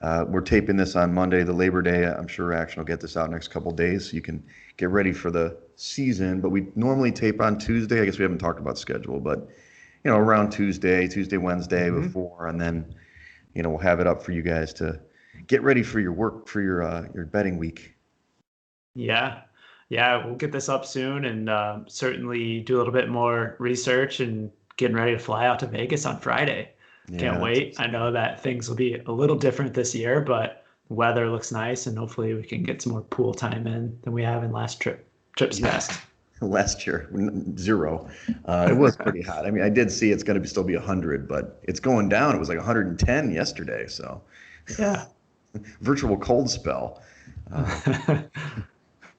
We're taping this on Monday, the Labor Day. I'm sure Action will get this out next couple of days so you can get ready for the season. But we normally tape on Tuesday. I guess we haven't talked about schedule, but around Tuesday, Wednesday before, and then we'll have it up for you guys to get ready for your work for your betting week. Yeah, we'll get this up soon, and certainly do a little bit more research and getting ready to fly out to Vegas on Friday. Can't wait. I know that things will be a little different this year, but the weather looks nice, and hopefully we can get some more pool time in than we have in trips past. Last year, 0. It was pretty hot. I mean, I did see it's going to still be 100, but it's going down. It was like 110 yesterday. So yeah, virtual cold spell.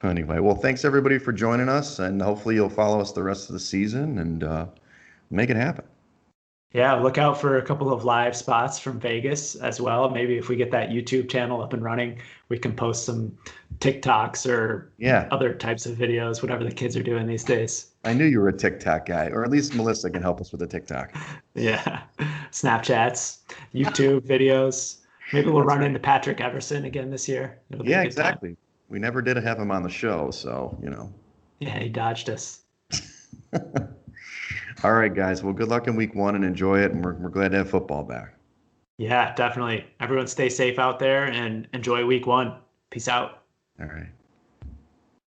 Anyway, well, thanks everybody for joining us, and hopefully you'll follow us the rest of the season and make it happen. Yeah, look out for a couple of live spots from Vegas as well. Maybe if we get that YouTube channel up and running, we can post some TikToks or other types of videos, whatever the kids are doing these days. I knew you were a TikTok guy, or at least Melissa can help us with the TikTok. Yeah, Snapchats, YouTube videos. Maybe we'll run into Patrick Everson again this year. Yeah, exactly. We never did have him on the show, so, Yeah, he dodged us. All right, guys. Well, good luck in week 1 and enjoy it. And we're glad to have football back. Yeah, definitely. Everyone stay safe out there and enjoy week 1. Peace out. All right.